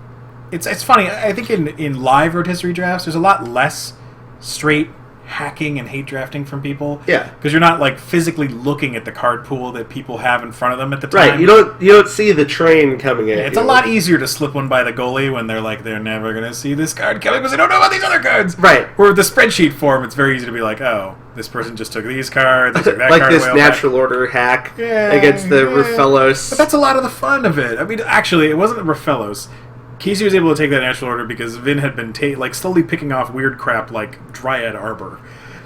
It's funny. I think in live rotisserie drafts, there's a lot less straight hacking and hate drafting from people. Yeah, because you're not like physically looking at the card pool that people have in front of them at the time. Right. You don't see the train coming in. Yeah, it's a lot easier to slip one by the goalie when they're like they're never gonna see this card coming because they don't know about these other cards. Right. Where with the spreadsheet form, it's very easy to be like, oh, this person just took these cards. They took that like card this away, natural order hack against the Ruffellos. But that's a lot of the fun of it. I mean, actually, it wasn't the Ruffellos. Casey was able to take that natural order because Vin had been slowly picking off weird crap like Dryad Arbor.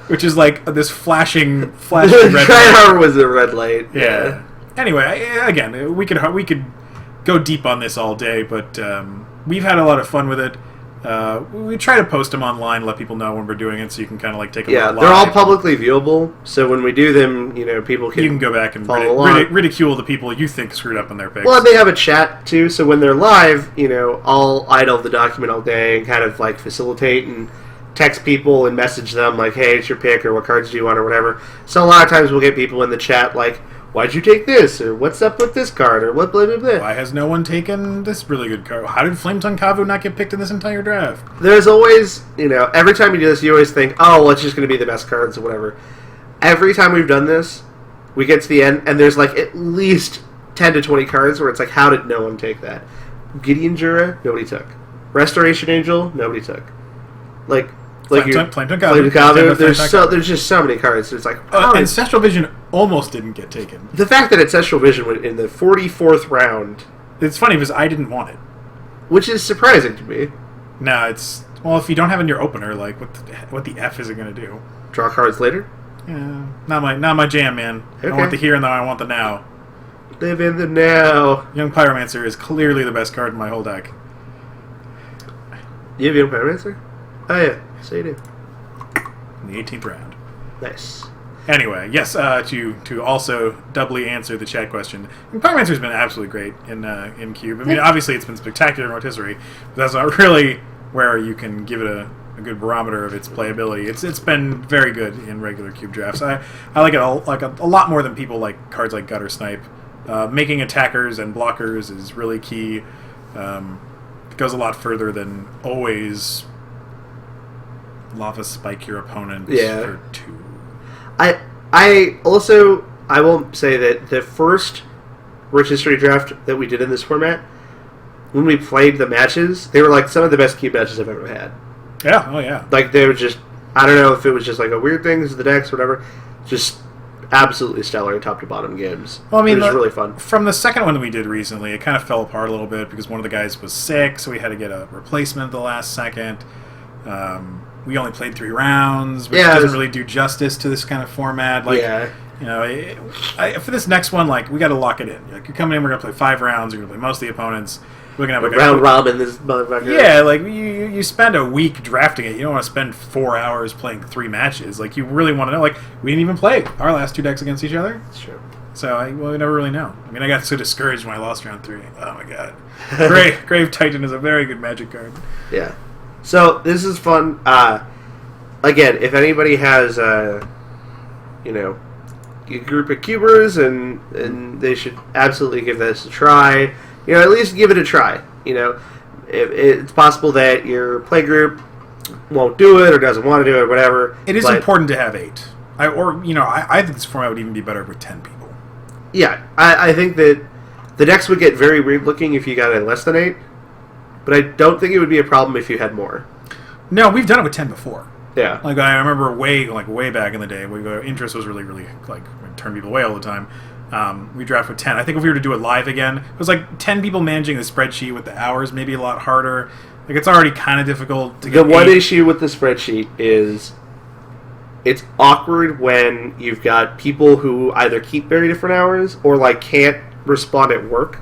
Which is like this flashing red light. Dryad was a red light. Yeah. Anyway, again, we could go deep on this all day, but we've had a lot of fun with it. We try to post them online, let people know when we're doing it, so you can kind of like take a look live. They're all publicly viewable, so when we do them, people can. You can go back and ridicule the people you think screwed up on their picks. Well, and they have a chat too, so when they're live, I'll idle the document all day and kind of like facilitate and text people and message them like, hey, it's your pick, or what cards do you want, or whatever. So a lot of times we'll get people in the chat like, why'd you take this, or what's up with this card, or what blah blah blah. Why has no one taken this really good card? How did Flametongue Kavu not get picked in this entire draft? There's always, every time you do this, you always think, oh, well, it's just going to be the best cards or whatever. Every time we've done this, we get to the end, and there's like at least 10 to 20 cards where it's like, how did no one take that? Gideon Jura, nobody took. Restoration Angel, nobody took. Flametongue Kavu. There's just so many cards. It's like Ancestral Vision almost didn't get taken. The fact that Ancestral Vision went in the 44th round. It's funny because I didn't want it, which is surprising to me. No, if you don't have it in your opener, like what the F is it going to do? Draw cards later. Yeah, not my jam, man. Okay. I want the here and the I want the now. Live in the now. Young Pyromancer is clearly the best card in my whole deck. You have Young Pyromancer? Oh yeah. So you do. In the 18th round. Nice. Anyway, yes, to also doubly answer the chat question, Pyromancer's been absolutely great in Cube. I mean, obviously it's been spectacular in Rotisserie, but that's not really where you can give it a good barometer of its playability. It's been very good in regular Cube drafts. I like it a lot more than people like cards like Gutter Snipe. Making attackers and blockers is really key. It goes a lot further than always Lava Spike your opponent for 2. I will say that the first rotisserie draft that we did in this format, when we played the matches, they were like some of the best cube matches I've ever had. Yeah, oh yeah. Like they were just, I don't know if it was just like a weird thing, the decks, whatever, just absolutely stellar top to bottom games. Well, I mean, it was really fun. From the second one that we did recently, it kind of fell apart a little bit because one of the guys was sick, so we had to get a replacement at the last second. We only played 3 rounds, which doesn't really do justice to this kind of format. Like, for this next one, like we got to lock it in. Like you're coming in, we're gonna play 5 rounds. You're gonna play most of the opponents. We're gonna have round robin this motherfucker. Yeah, like you spend a week drafting it. You don't want to spend 4 hours playing 3 matches. Like you really want to know. Like we didn't even play our last 2 decks against each other. That's true. So we never really know. I mean, I got so discouraged when I lost round 3. Oh my god, Grave Titan is a very good Magic card. Yeah. So this is fun. Again, if anybody has a group of cubers and they should absolutely give this a try. At least give it a try. It's possible that your play group won't do it or doesn't want to do it or whatever. It is important to have 8. I think this format would even be better with 10 people. Yeah, I think that the decks would get very weird looking if you got a less than 8. But I don't think it would be a problem if you had more. No, we've done it with 10 before. Yeah. Like I remember way back in the day, interest was really, really like turn people away all the time. We draft with 10. I think if we were to do it live again, it was like 10 people managing the spreadsheet with the hours, maybe a lot harder. Like, it's already kind of difficult to get the one issue with the spreadsheet is it's awkward when you've got people who either keep very different hours or, like, can't respond at work.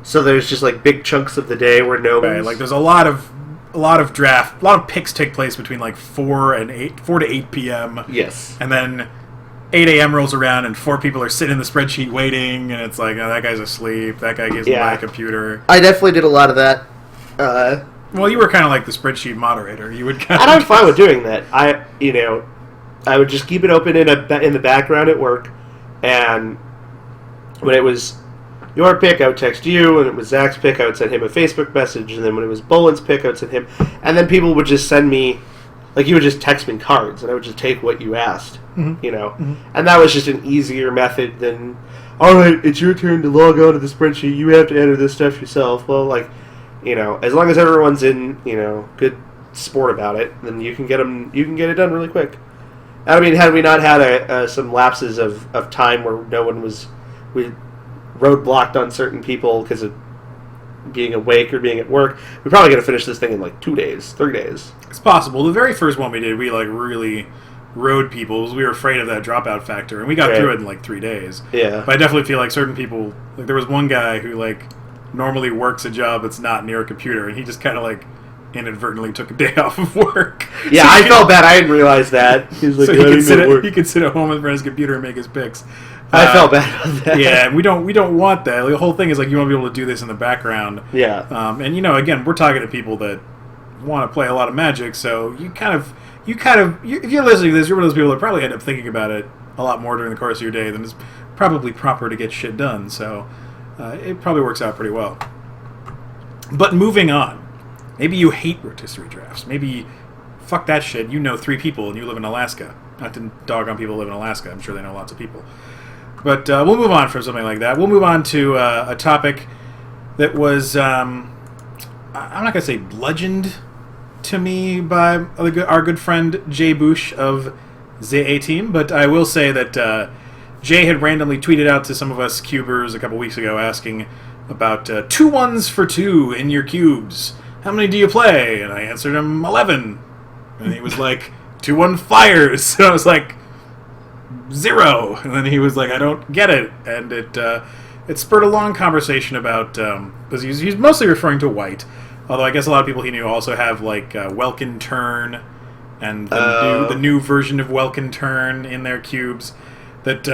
So there's just, like, big chunks of the day where nobody's... Right, like, there's a lot of picks take place between, like, 4 to 8 p.m. Yes. And then 8 a.m. rolls around and 4 people are sitting in the spreadsheet waiting, and it's like, oh, that guy's asleep, that guy gives me my computer. I definitely did a lot of that. Well, you were kind of like the spreadsheet moderator. You would kind and I'm fine with doing that. I would just keep it open in the background at work, and when it was your pick, I would text you, and it was Zach's pick, I would send him a Facebook message, and then when it was Boland's pick, I would send him, and then people would just send me, like, you would just text me cards, and I would just take what you asked, and that was just an easier method than, all right, it's your turn to log on to the spreadsheet, you have to enter this stuff yourself. Well, like, as long as everyone's in, good sport about it, then you can get it done really quick. I mean, had we not had some lapses of time where no one we roadblocked on certain people because of being awake or being at work, we probably going to finish this thing in like 2 days, 3 days. It's possible. The very first one we did, we like really rode people because we were afraid of that dropout factor, and we got through it in like 3 days. Yeah. But I definitely feel like certain people, like there was one guy who like normally works a job that's not near a computer, and he just kind of like inadvertently took a day off of work. Yeah, I felt bad. I didn't realize that. He was like, so he could sit at home in front of his computer and make his picks. I felt bad about that. Yeah, we don't want that. Like, the whole thing is like you want to be able to do this in the background. Yeah. And again, we're talking to people that want to play a lot of Magic, so if you're listening to this, you're one of those people that probably end up thinking about it a lot more during the course of your day than is probably proper to get shit done. So it probably works out pretty well. But moving on. Maybe you hate rotisserie drafts. Maybe, fuck that shit, 3 people and you live in Alaska. Not to dog on people who live in Alaska. I'm sure they know lots of people. But we'll move on from something like that. We'll move on to a topic that was, I'm not going to say bludgeoned to me by our good friend Jay Bush of the A-Team, but I will say that Jay had randomly tweeted out to some of us cubers a couple weeks ago asking about 2 ones for 2 in your cubes. How many do you play? And I answered him 11. And he was like, 2-1 flyers. So I was like, 0. And then he was like, I don't get it. And it spurred a long conversation about, because he's mostly referring to white. Although I guess a lot of people he knew also have like Welkin Turn and the new version of Welkin Turn in their cubes. That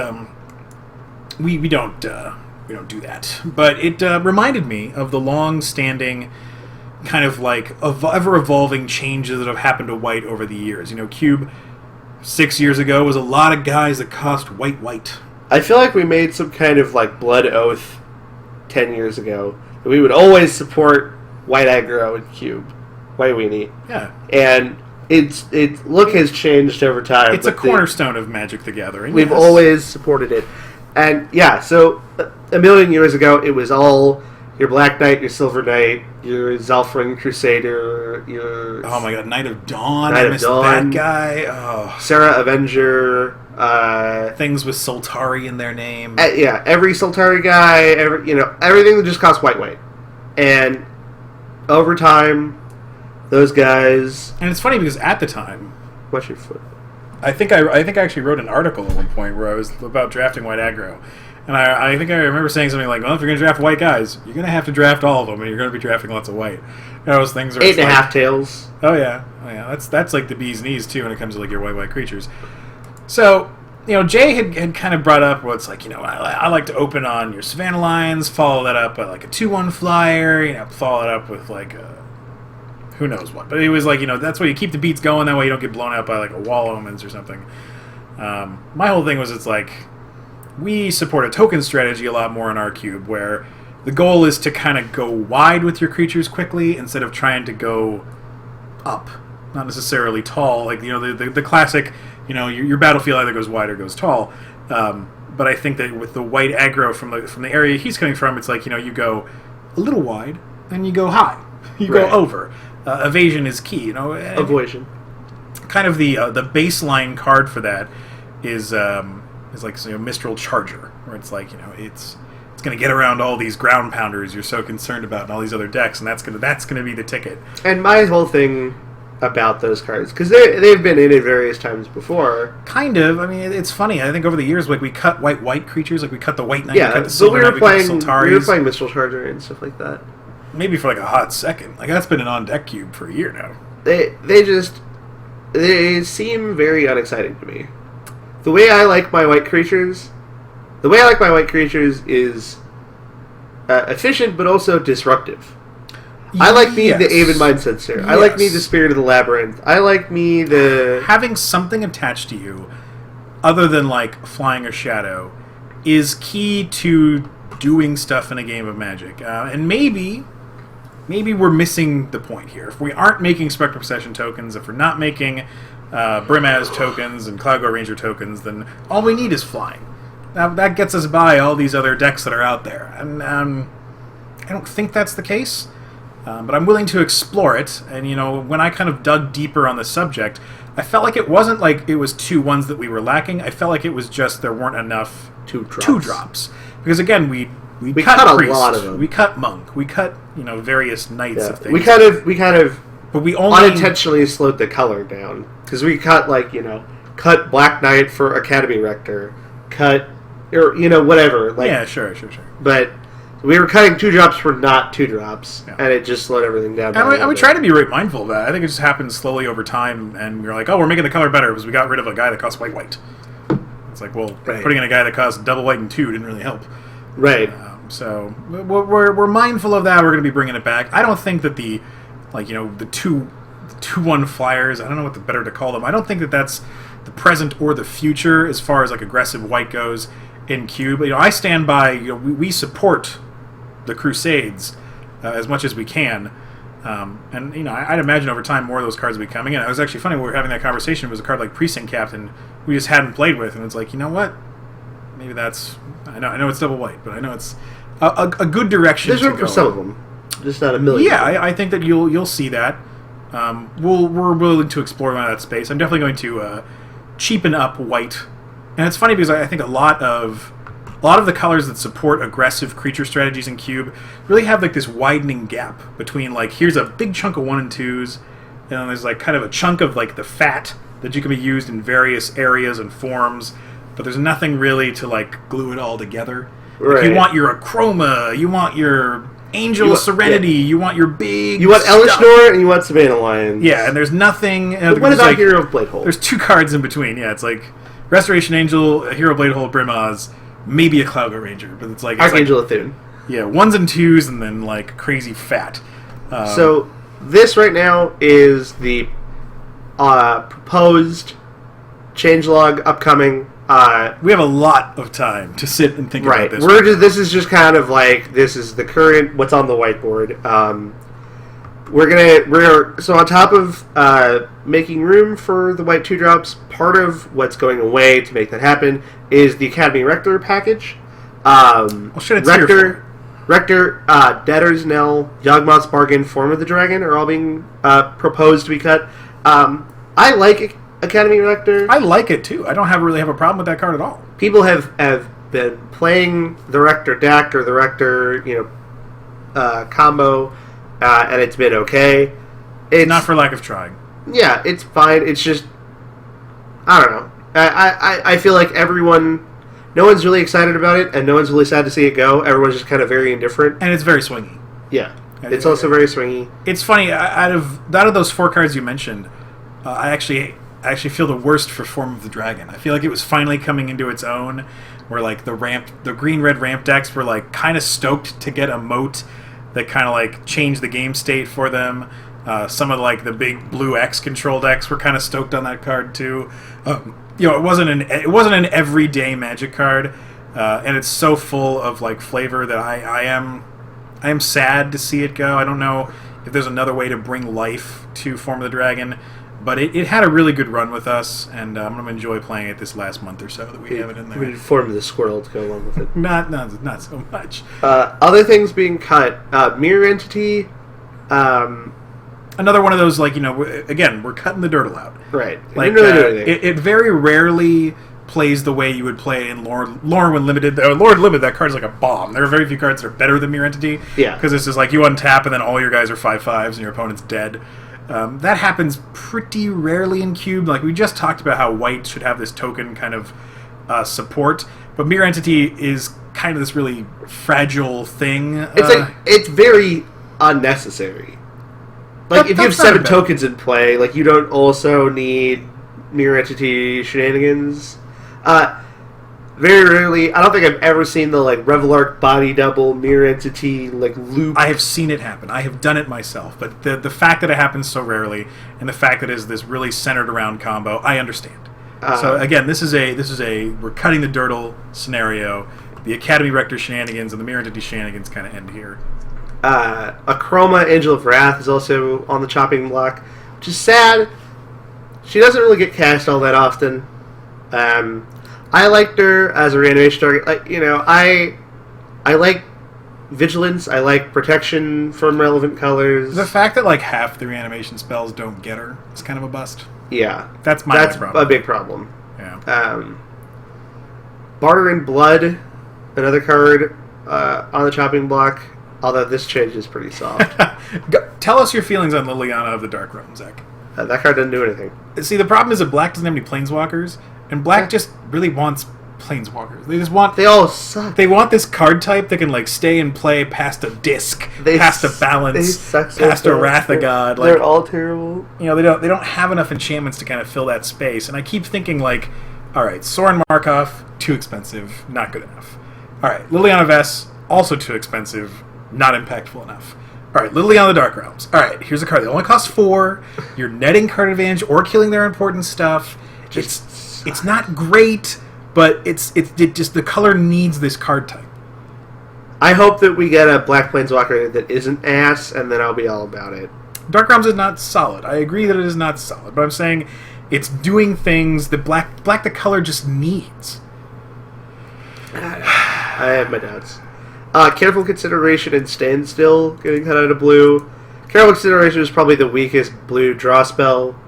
we don't do that. But it reminded me of the long-standing kind of like ever-evolving changes that have happened to white over the years. Cube 6 years ago was a lot of guys that cost white. I feel like we made some kind of like blood oath 10 years ago that we would always support white aggro and cube, white weenie. Yeah. And its look has changed over time. It's a cornerstone of Magic the Gathering. We've always supported it. And yeah, so a million years ago it was all your Black Knight, your Silver Knight, your Zalfring Crusader, your... Oh my god, Knight of Dawn. I missed that guy. Oh. Sarah Avenger. Things with Sultari in their name. Yeah, every Sultari guy, everything that just costs white. And over time, those guys... And it's funny because at the time... What's your foot? I think I actually wrote an article at one point where I was about drafting white aggro. And I think I remember saying something like, well, if you're going to draft white guys, you're going to have to draft all of them, and you're going to be drafting lots of white. Those things are 8.5 tails. Oh yeah. That's like the bee's knees, too, when it comes to like your white creatures. So, Jay had kind of brought up what's like, I like to open on your Savannah Lions, follow that up by like a 2-1 flyer, follow it up with like a... Who knows what. But it was like, that's why you keep the beats going, that way you don't get blown out by like a Wall Omens or something. My whole thing was it's like... We support a token strategy a lot more in our cube, where the goal is to kind of go wide with your creatures quickly instead of trying to go up, not necessarily tall. Like the classic, your battlefield either goes wide or goes tall. But I think that with the white aggro from the area he's coming from, it's like you go a little wide and you go high, you go over. Evasion is key. Evasion. Kind of the baseline card for that is. is like Mistral Charger, where it's like it's going to get around all these ground pounders you're so concerned about and all these other decks, and that's going to be the ticket. And my whole thing about those cards, because they've been in it various times before. Kind of. I mean, it's funny. I think over the years, like we cut white creatures, like we cut the white knight, Yeah, we cut the but silver we knight, were we cut the playing Sultaris. Mistral Charger and stuff like that. Maybe for like a hot second. Like that's been an on deck cube for a year now. They seem very unexciting to me. The way I like my white creatures is efficient but also disruptive. I like me the Aven Mindsetzer. Yes. I like me the Spirit of the Labyrinth. I like me the... Having something attached to you, other than like flying or shadow, is key to doing stuff in a game of Magic. And maybe we're missing the point here. If we aren't making Spectral Procession tokens, if we're not making Brimaz tokens and Cloudgo Ranger tokens, then all we need is flying. That gets us by all these other decks that are out there. And I don't think that's the case. But I'm willing to explore it, and when I kind of dug deeper on the subject, I felt like it wasn't like it was 2 ones that we were lacking. I felt like it was just there weren't enough two drops. Because again, we cut a lot of them. We cut monk. We cut various knights of things. We kind of but we only unintentionally slowed the color down because we cut cut Black Knight for Academy Rector, cut or whatever. Yeah, sure. But we were cutting 2 drops for not 2 drops, and it just slowed everything down. And we try to be right mindful of that. I think it just happens slowly over time, and we're like, oh, we're making the color better because we got rid of a guy that costs white. It's like, well, putting in a guy that costs double white and 2 didn't really help. Right. So we're mindful of that. We're going to be bringing it back. I don't think that the 2/1 flyers, I don't know what the better to call them. I don't think that that's the present or the future as far as like aggressive white goes in Cube. I stand by, we support the Crusades as much as we can, and I'd imagine over time more of those cards will be coming in. It was actually funny when we were having that conversation. It was a card like Precinct Captain we just hadn't played with, and it's like, you know what, maybe that's I know it's double white, but I know it's a good direction. There's room for some of them, just not a million. Yeah, I think that you'll see that. We're willing to explore that space. I'm definitely going to cheapen up white, and it's funny because I think a lot of the colors that support aggressive creature strategies in Cube really have like this widening gap between like here's a big chunk of 1 and 2s, and then there's like kind of a chunk of like the fat that you can be used in various areas and forms, but there's nothing really to like glue it all together. Right. Like, you want your Acroma, you want your Angel Serenity, you want your big You want stuff. Elishnor and you want Savannah Lions. Yeah, and there's nothing. But what about Hero of Bladehold? There's 2 cards in between. Yeah, it's like Restoration Angel, Hero Bladehold, Brimaz, maybe a Cloudgo Ranger, but it's like Archangel Athune. Yeah, 1s and 2s, and then like crazy fat. So this right now is the proposed changelog upcoming. We have a lot of time to sit and think about this. This is just kind of like this is the current what's on the whiteboard. So on top of making room for the white 2 drops, part of what's going away to make that happen is the Academy Rector package. Rector, Debtor's Knell, Yawgmoth's Bargain, Form of the Dragon are all being proposed to be cut. I like Academy Rector. I like it too. I don't really have a problem with that card at all. People have been playing the Rector deck or the Rector, combo, and it's been okay. It's not for lack of trying. Yeah, it's fine. It's just I don't know. I feel like no one's really excited about it, and no one's really sad to see it go. Everyone's just kind of very indifferent, and it's very swingy. Yeah, it's also very swingy. It's funny. Out of those 4 cards you mentioned, I actually feel the worst for Form of the Dragon. I feel like it was finally coming into its own, where like the green-red ramp decks were like kind of stoked to get a moat that kind of like changed the game state for them. Some of like the big blue X control decks were kind of stoked on that card too. It wasn't an everyday Magic card, and it's so full of like flavor that I am sad to see it go. I don't know if there's another way to bring life to Form of the Dragon. But it had a really good run with us, and I'm going to enjoy playing it this last month or so that we have it in there. We need Form of the Squirrel to go along with it. Not so much. Other things being cut. Mirror Entity. Another one of those, like, again, we're cutting the dirt out. Right. Like, didn't really do anything. It very rarely plays the way you would play in Lore when limited. Lore limited, that card is like a bomb. There are very few cards that are better than Mirror Entity. Yeah. Because it's just like you untap and then all your guys are 5/5s and your opponent's dead. That happens pretty rarely in Cube. Like we just talked about how white should have this token kind of support, but Mirror Entity is kind of this really fragile thing. It's very unnecessary. Like, if you have 7 tokens in play, like, you don't also need Mirror Entity shenanigans. Very rarely, I don't think I've ever seen the, like, Revelark body double Mirror Entity, like, loop. I have seen it happen. I have done it myself. But the fact that it happens so rarely, and the fact that it is this really centered around combo, I understand. So, again, this is a we're cutting the Dirtle scenario. The Academy Rector shenanigans and the Mirror Entity shenanigans kind of end here. Akroma, Angel of Wrath, is also on the chopping block, which is sad. She doesn't really get cast all that often. I liked her as a reanimation target. Like, you know, I like vigilance. I like protection from relevant colors. The fact that like half the reanimation spells don't get her is kind of a bust. Yeah, that's problem. A big problem. Yeah. Barter in Blood, another card on the chopping block. Although this change is pretty soft. Tell us your feelings on Liliana of the Dark Realm, Zach. That card doesn't do anything. See, the problem is that Black doesn't have any Planeswalkers, and Black just really wants Planeswalkers. They all suck. They want this card type that can like stay and play past a disc, past a balance, past a Wrath of God. They're all terrible. You know, they don't have enough enchantments to kind of fill that space. And I keep thinking like, all right, Sorin Markov, too expensive, not good enough. All right, Liliana Vess, also too expensive, not impactful enough. All right, Liliana of the Dark Realms. All right, here's a card that only costs 4. You're netting card advantage or killing their important stuff. It's not great, but it just the color needs this card type. I hope that we get a Black Planeswalker that isn't ass, and then I'll be all about it. Dark Realms is not solid. I agree that it is not solid, but I'm saying it's doing things that Black the color just needs. I have my doubts. Careful Consideration and Standstill getting cut out of blue. Careful Consideration is probably the weakest blue draw spell.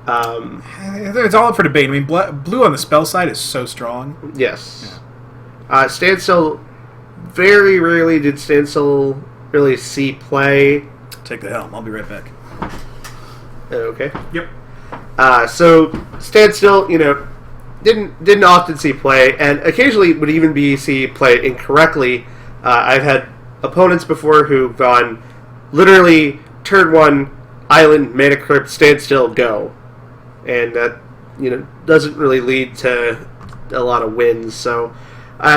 It's all up for debate. I mean, blue on the spell side is so strong. Yes. Yeah. Standstill, very rarely did Standstill really see play. Take the helm. I'll be right back. Okay. Yep. So Standstill, you know, didn't often see play, and occasionally would even see play incorrectly. I've had opponents before who've gone literally turn 1, island, mana crypt, standstill, go. And that, you know, doesn't really lead to a lot of wins. So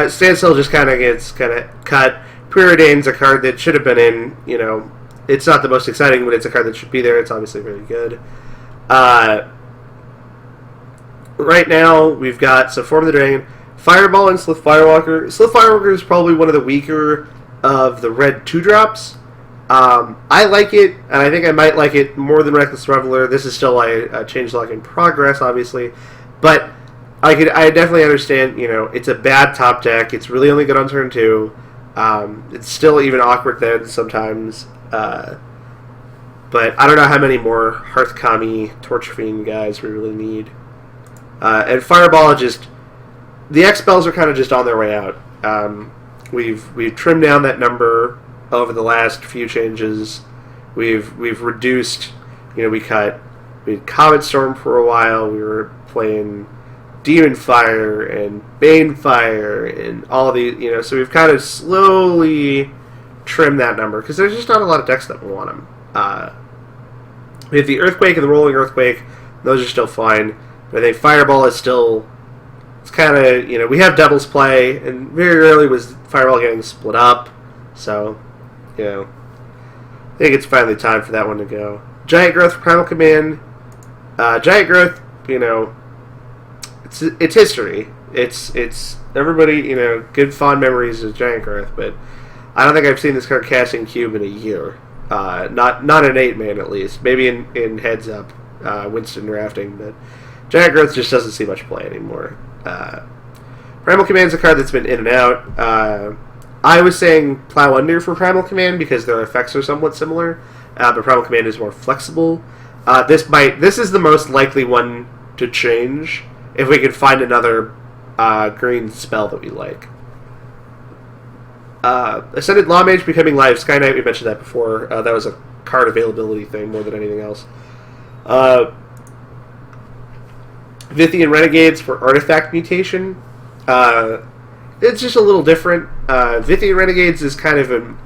standstill just kind of gets cut. Preordain's a card that should have been in, you know, it's not the most exciting, but it's a card that should be there. It's obviously very good. Right now, we've got Form of the Dragon, Fireball, and Slith Firewalker. Slith Firewalker is probably one of the weaker of the red 2-drops. I like it, and I think I might like it more than Reckless Reveler. This is still a changelog in progress, obviously. But I definitely understand, you know, it's a bad top deck. It's really only good on turn 2. It's still even awkward then sometimes. But I don't know how many more Hearthkami, Torch Fiend guys we really need. And Fireball, just the X spells are kind of just on their way out. We've trimmed down that number over the last few changes. We've reduced. You know, we had Comet Storm for a while. We were playing Demon Fire and Bane Fire and all these. You know, so we've kind of slowly trimmed that number because there's just not a lot of decks that want them. We have the Earthquake and the Rolling Earthquake. Those are still fine. But I think Fireball is still. It's kind of, you know, we have doubles play, and very rarely was Fireball getting split up. So, you know, I think it's finally time for that one to go. Giant Growth for Primal Command. Giant Growth, you know, it's history. It's everybody, you know, good fond memories of Giant Growth, but I don't think I've seen this card cast in Cube in a year. Not an 8-man at least. Maybe in Heads Up, Winston drafting, but Giant Growth just doesn't see much play anymore. Primal Command's a card that's been in and out. I was saying Plow Under for Primal Command because their effects are somewhat similar, but Primal Command is more flexible. This is the most likely one to change. if we could find another green spell that we like. Ascended Law Mage becoming live. Sky Knight, we mentioned that before. That was a card availability thing more than anything else. Vithian Renegades for Artifact Mutation. It's just a little different. Vithian Renegades is kind of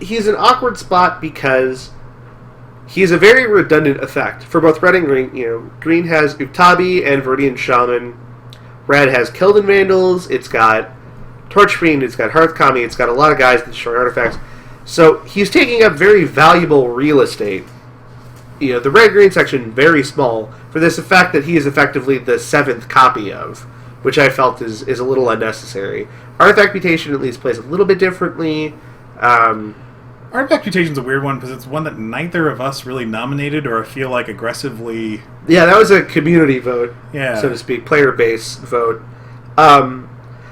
he's an awkward spot because he's a very redundant effect for both red and green. You know, green has Uktabi and Viridian Shaman. Red has Kilden Vandals. It's got Torchfiend. It's got Hearth Kami. It's got a lot of guys that destroy artifacts. So he's taking up very valuable real estate. You know, the red-green section, very small, for this effect that he is effectively the 7th copy of, which I felt is a little unnecessary. Artifact Mutation at least plays a little bit differently. Artifact Mutation's a weird one because it's one that neither of us really nominated or I feel like aggressively... Yeah, that was a community vote, so to speak, player base vote.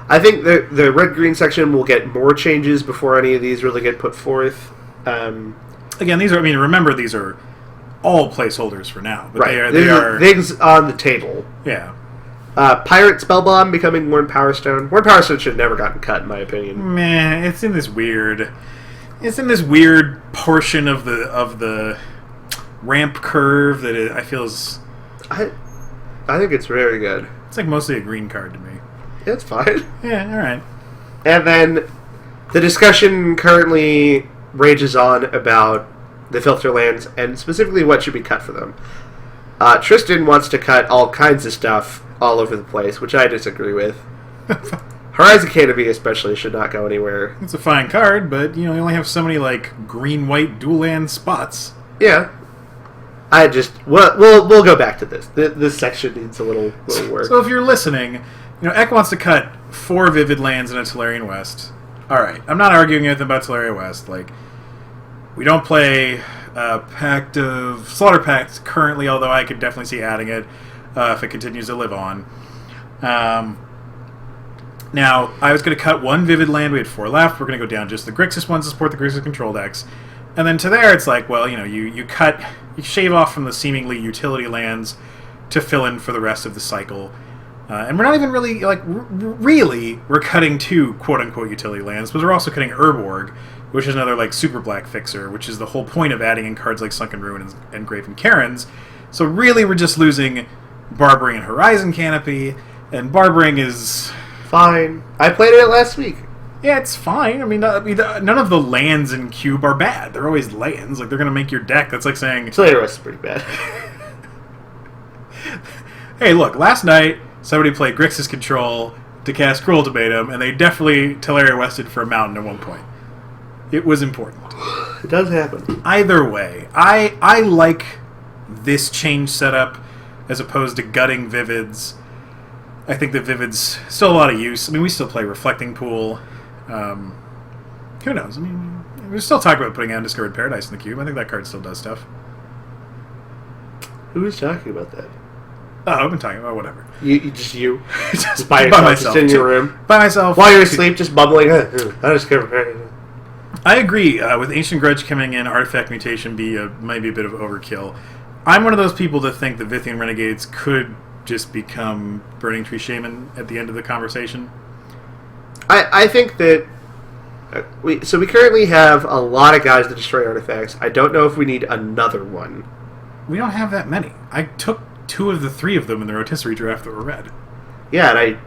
I think the red-green section will get more changes before any of these really get put forth. Again, these are, remember these are all placeholders for now. But right. They are things on the table. Yeah. Pirate Spellbomb becoming Worn Power Stone. Worn Power Stone should have never gotten cut, in my opinion. Meh, it's in this weird portion of the ramp curve that I feel is... I think it's very good. It's like mostly a green card to me. It's fine. Yeah, alright. And then the discussion currently rages on about the filter lands and specifically what should be cut for them. Tristan wants to cut all kinds of stuff all over the place, which I disagree with. Horizon Canopy especially should not go anywhere. It's a fine card, but you only have so many like green-white dual land spots. Yeah. We'll go back to this. This section needs a little work. So if you're listening, Eck wants to cut 4 Vivid lands in a Tolarian West. Alright, I'm not arguing anything about Tolarian West. Like, we don't play Pact of... Slaughter Pact currently, although I could definitely see adding it if it continues to live on. Now, I was going to cut 1 Vivid land. We had 4 left. We're going to go down just the Grixis ones to support the Grixis control decks. And then to there, it's like, well, you shave off from the seemingly utility lands to fill in for the rest of the cycle. And we're not even really, really, we're cutting 2 quote-unquote utility lands, but we're also cutting Urborg, which is another, super black fixer, which is the whole point of adding in cards like Sunken Ruin and Graven Karens. So really, we're just losing Barbering and Horizon Canopy, and Barbering is... fine. I played it last week. Yeah, it's fine. None of the lands in Cube are bad. They're always lands. They're going to make your deck. That's like saying... Slayer West is pretty bad. Hey, look, last night... somebody played Grixis Control to cast Cruel Ultimatum, and they definitely Tolaria Wested for a mountain at one point. It was important. It does happen. Either way, I like this change setup as opposed to gutting Vivids. I think that Vivid's still a lot of use. We still play Reflecting Pool. Who knows? We're still talking about putting Undiscovered Paradise in the cube. I think that card still does stuff. Who was talking about that? Oh, I've been talking about whatever. Just by yourself, myself, just in your room. By myself. While you're asleep, just bubbling. I discovered Paradise. I agree. With Ancient Grudge coming in, Artifact Mutation might be a bit of overkill. I'm one of those people that think that Vithian Renegades could just become Burning Tree Shaman at the end of the conversation. I think that we currently have a lot of guys that destroy artifacts. I don't know if we need another one. We don't have that many. I took 2 of the 3 of them in the rotisserie draft that were red. Yeah, and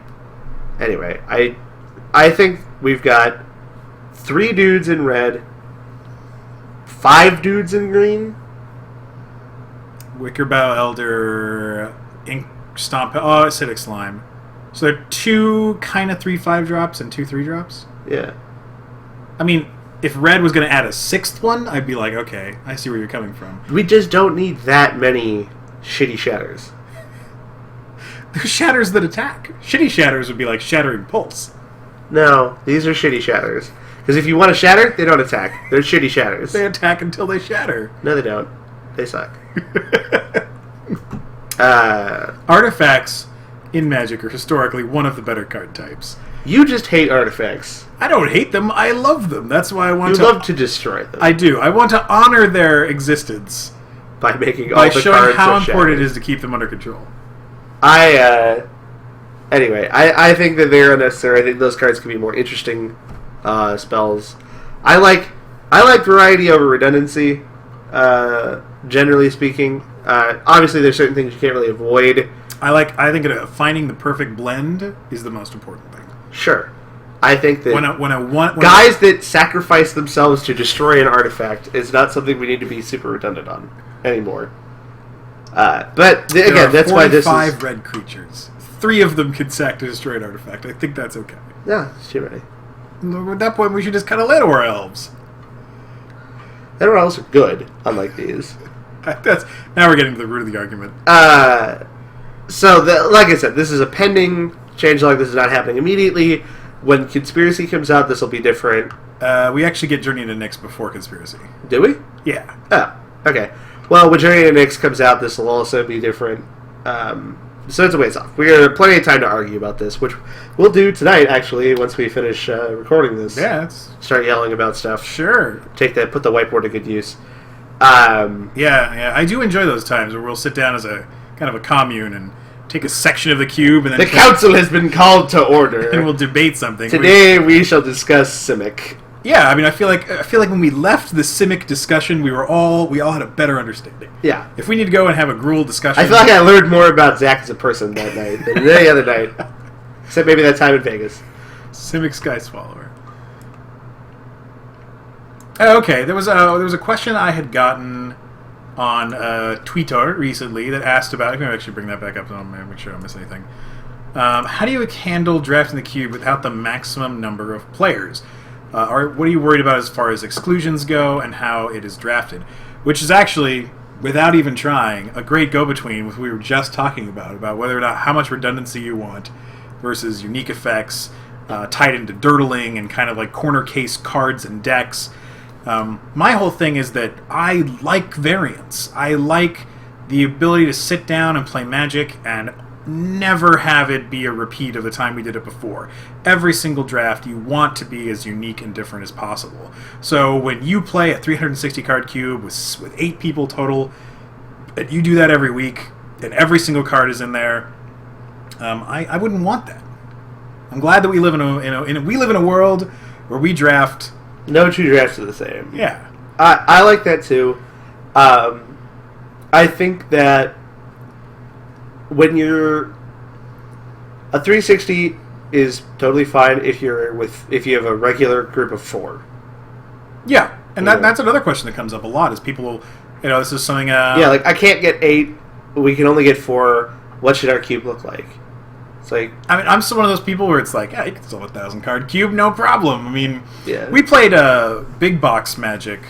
I think we've got 3 dudes in red, 5 dudes in green. Wickerbow Elder, Ink Stomp, Acidic Slime. So there are 2 kind of 3/5 drops and 2 3 drops? Yeah. If red was going to add a 6th one, I'd be like, okay, I see where you're coming from. We just don't need that many shitty shatters. There's shatters that attack. Shitty shatters would be like Shattering Pulse. No, these are shitty shatters. Because if you want to shatter, they don't attack. They're shitty shatters. They attack until they shatter. No, they don't. They suck. Artifacts in Magic are historically one of the better card types. You just hate artifacts. I don't hate them. I love them. That's why I want to... You love to destroy them. I do. I want to honor their existence. By making all the cards showing how so important shattered. it is to keep them under control. Anyway, I think that they're unnecessary. I think those cards could be more interesting spells. I like variety over redundancy. Generally speaking, obviously there's certain things you can't really avoid. I think finding the perfect blend is the most important thing. Sure, I think that when guys that sacrifice themselves to destroy an artifact is not something we need to be super redundant on anymore. But again, that's why this is 5 red creatures. 3 of them can sack to destroy an artifact. I think that's okay. Yeah, it's too many. At that point, we should just kind of let our elves. Everyone else are good, unlike these. Now we're getting to the root of the argument. Like I said, this is a pending changelog. This is not happening immediately. When Conspiracy comes out, this will be different. We actually get Journey into Nyx before Conspiracy. Do we? Yeah. Oh, okay. Well, when Journey into Nyx comes out, this will also be different. So it's a ways off. We got plenty of time to argue about this, which we'll do tonight, actually, once we finish recording this. Yeah, start yelling about stuff. Sure. Put the whiteboard to good use. Yeah. I do enjoy those times where we'll sit down as a kind of a commune and take a section of the cube, and then the council has been called to order, and we'll debate something. Today we shall discuss Simic. Yeah, I mean, I feel like when we left the Simic discussion, we all had a better understanding. Yeah. If we need to go and have a Gruul discussion, I feel like I learned more about Zach as a person that night than any other night, except maybe that time in Vegas. Simic Sky Swallower. Okay, there was a question I had gotten on Twitter recently that asked about. I'm going to actually bring that back up, and I'll make sure I don't miss anything. How do you handle drafting the cube without the maximum number of players? What are you worried about as far as exclusions go and how it is drafted? Which is actually, without even trying, a great go-between with what we were just talking about whether or not how much redundancy you want versus unique effects tied into dirtling and kind of like corner case cards and decks. My whole thing is that I like variance. I like the ability to sit down and play Magic and never have it be a repeat of the time we did it before. Every single draft, you want to be as unique and different as possible. So when you play a 360 card cube with 8 people total, and you do that every week, and every single card is in there, I wouldn't want that. I'm glad that we live in a world where we draft. No two drafts are the same. Yeah, I like that too. I think that when you're a 360 is totally fine if you have a regular group of 4. Yeah, and that's another question that comes up a lot is people, this is something. Like I can't get 8. We can only get 4. What should our cube look like? It's like, I mean, I'm still one of those people where it's like, you can sell a 1,000 card cube, no problem. I mean, yeah. We played big box Magic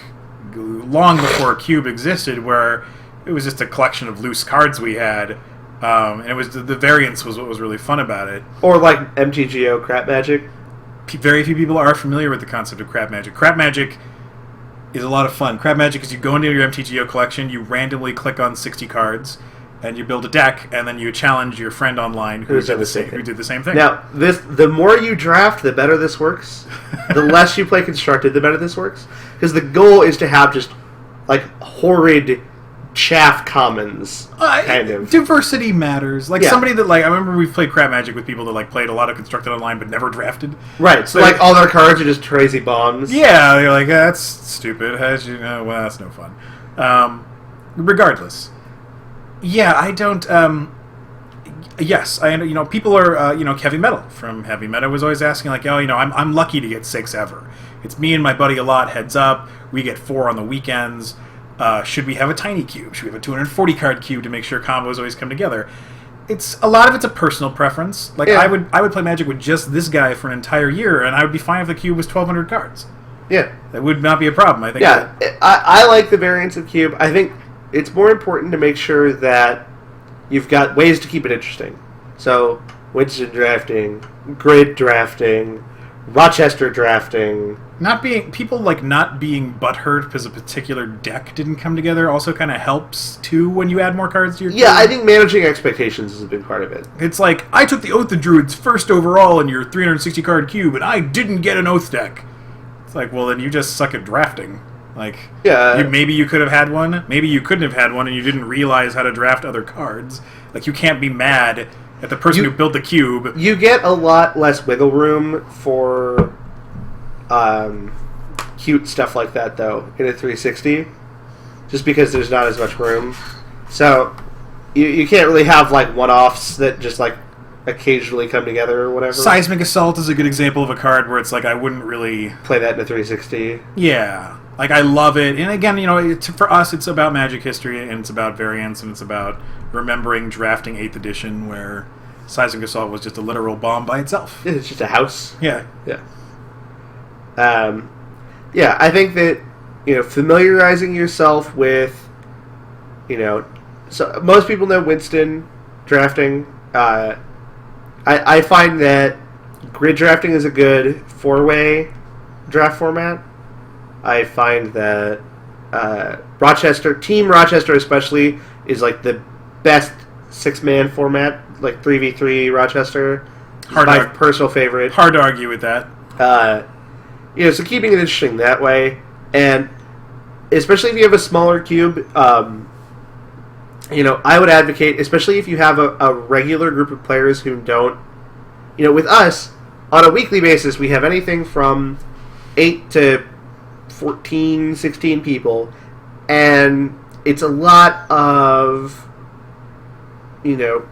long before Cube existed, where it was just a collection of loose cards we had. And it was the variance was what was really fun about it. Or like MTGO Crap Magic. Very few people are familiar with the concept of Crap Magic. Crap Magic is a lot of fun. Crap Magic is you go into your MTGO collection, you randomly click on 60 cards, and you build a deck, and then you challenge your friend online who did the same thing. Now, the more you draft, the better this works. The less you play Constructed, the better this works. Because the goal is to have just like horrid chaff commons, kind of. Diversity matters. Like somebody that I remember we played Crap Magic with people that played a lot of Constructed Online but never drafted. Right. So all their cards are just crazy bombs. Yeah, you're like, that's stupid. How'd you know? Well, that's no fun. Regardless, yeah, I don't. Yes, I people are Heavy Metal from Heavy Metal was always asking I'm lucky to get 6 ever. It's me and my buddy a lot. Heads up, we get 4 on the weekends. Should we have a tiny cube? Should we have a 240 card cube to make sure combos always come together? A lot of it's a personal preference. I would play Magic with just this guy for an entire year, and I would be fine if the cube was 1,200 cards. Yeah, that would not be a problem. I think. Yeah, I like the variance of cube. I think it's more important to make sure that you've got ways to keep it interesting. So, Winston drafting, Grid drafting, Rochester drafting. Not being butthurt because a particular deck didn't come together also kind of helps too when you add more cards to your cube. I think managing expectations is a big part of it. It's like, I took the Oath of Druids first overall in your 360 card cube and I didn't get an Oath deck. It's like, well, then you just suck at drafting. Yeah. Maybe you could have had one, maybe you couldn't have had one and you didn't realize how to draft other cards. Like, you can't be mad at the person who built the cube. You get a lot less wiggle room for cute stuff like that, though, in a 360. Just because there's not as much room. So, you can't really have, like, one-offs that just, like, occasionally come together or whatever. Seismic Assault is a good example of a card where it's like, I wouldn't really... play that in a 360. Yeah. Like, I love it. And again, you know, for us, it's about Magic history, and it's about variants, and it's about remembering drafting 8th edition, where Seismic Assault was just a literal bomb by itself. It's just a house. Yeah. Yeah. Yeah, I think that, you know, familiarizing yourself with, you know, so most people know Winston drafting. I find that grid drafting is a good 4-way draft format. I find that Team Rochester especially, is like the best 6-man format, like 3v3 Rochester. My personal favorite. Hard to argue with that. You know, so keeping it interesting that way, and especially if you have a smaller cube, you know, I would advocate, especially if you have a regular group of players who don't, you know, with us, on a weekly basis, we have anything from 8 to 14, 16 people, and it's a lot of, you know,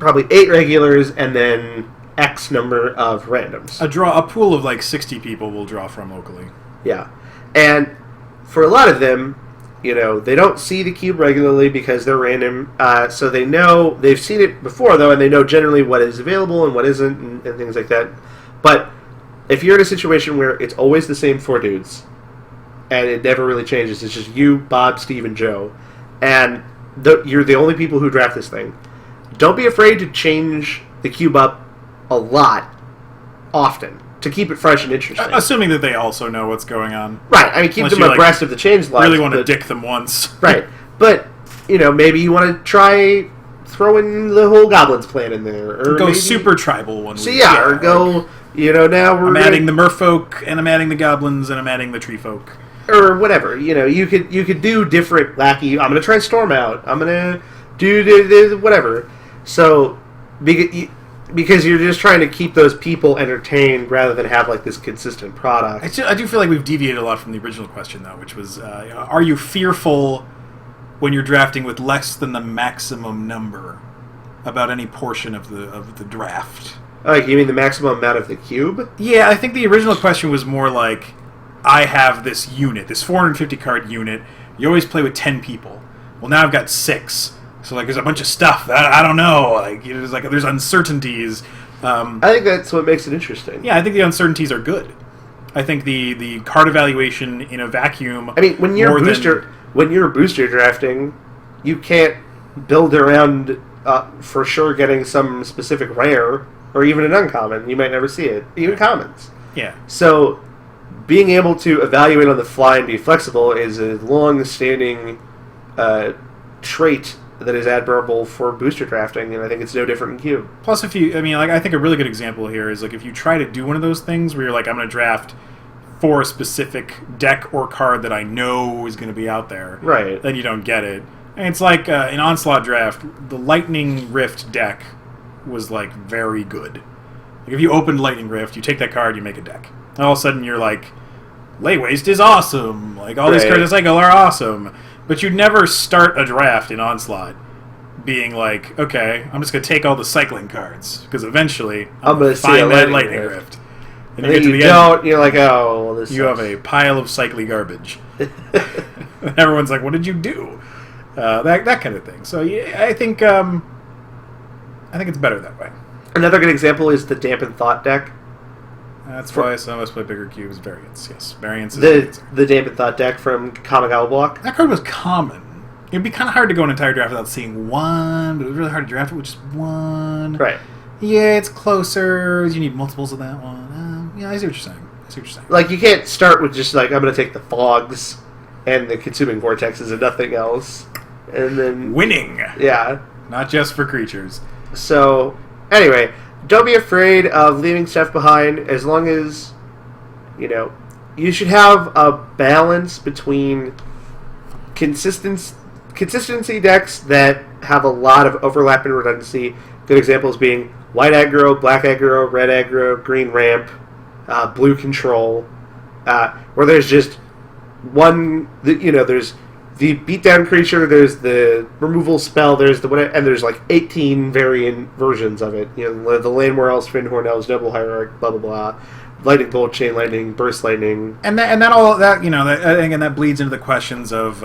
probably 8 regulars and then X number of randoms. A pool of like 60 people will draw from locally. Yeah. And for a lot of them, you know, they don't see the cube regularly because they're random, so they know, they've seen it before though, and they know generally what is available and what isn't, and things like that. But if you're in a situation where it's always the same 4 dudes, and it never really changes, it's just you, Bob, Steve, and Joe, and you're the only people who draft this thing, don't be afraid to change the cube up a lot, often, to keep it fresh and interesting. Assuming that they also know what's going on. Right, I mean, keep them abreast of the change logs. Really want to dick them once. Right, but, you know, maybe you want to try throwing the whole Goblins plan in there. Or go maybe, super tribal one week. So yeah, or go, you know, now we're... I'm adding the Merfolk, and I'm adding the Goblins, and I'm adding the Tree Folk. Or whatever, you know, you could do different wacky, I'm going to try Storm Out, I'm going to do whatever. So, because you're just trying to keep those people entertained rather than have like this consistent product. I do feel like we've deviated a lot from the original question, though, which was, are you fearful when you're drafting with less than the maximum number about any portion of the draft? Like, you mean the maximum amount of the cube? Yeah, I think the original question was more like, I have this unit, this 450 card unit. You always play with 10 people. Well, now I've got 6. So, like, there's a bunch of stuff that I don't know. Like, there's uncertainties. I think that's what makes it interesting. Yeah, I think the uncertainties are good. I think the card evaluation in a vacuum. I mean, when you're booster drafting, you can't build around for sure getting some specific rare or even an uncommon. You might never see it, even commons. Yeah. So, being able to evaluate on the fly and be flexible is a long-standing trait that is admirable for booster drafting, and I think it's no different in Cube. Plus, I think a really good example here is, like, if you try to do one of those things where you're like, I'm going to draft for a specific deck or card that I know is going to be out there, right? Then you don't get it. And it's like in Onslaught Draft, the Lightning Rift deck was, like, very good. Like, if you opened Lightning Rift, you take that card, you make a deck. And all of a sudden you're like, Lay Waste is awesome! Like, all these cards in cycle are awesome! But you'd never start a draft in Onslaught being like, okay, I'm just going to take all the cycling cards, because eventually I'm going to find that Lightning Rift. And you get to the end, you're like, oh, well, this you sucks. have a pile of cycling garbage. Everyone's like, what did you do? That kind of thing. So yeah, I think it's better that way. Another good example is the Dampen Thought deck. That's why some of us play bigger cubes. Variants, yes. Variants is the Dampen Thought deck from Kamigawa Block. That card was common. It'd be kind of hard to go an entire draft without seeing one, but it was really hard to draft it with just one. Right. Yeah, it's closer. You need multiples of that one. Yeah, I see what you're saying. Like, you can't start with just, like, I'm going to take the Fogs and the Consuming Vortexes and nothing else. And then... Winning! Yeah. Not just for creatures. So, anyway, don't be afraid of leaving stuff behind as long as, you know, you should have a balance between consistency decks that have a lot of overlap and redundancy. Good examples being white aggro, black aggro, red aggro, green ramp, blue control, where there's just one. There's the beatdown creature, there's the removal spell, there's the whatever, and there's like 18 variant versions of it. The Landwehr Elves, Fyndhorn Elves, Noble Hierarch, blah blah blah. Lightning bolt, chain lightning, burst lightning, and that all that that bleeds into the questions of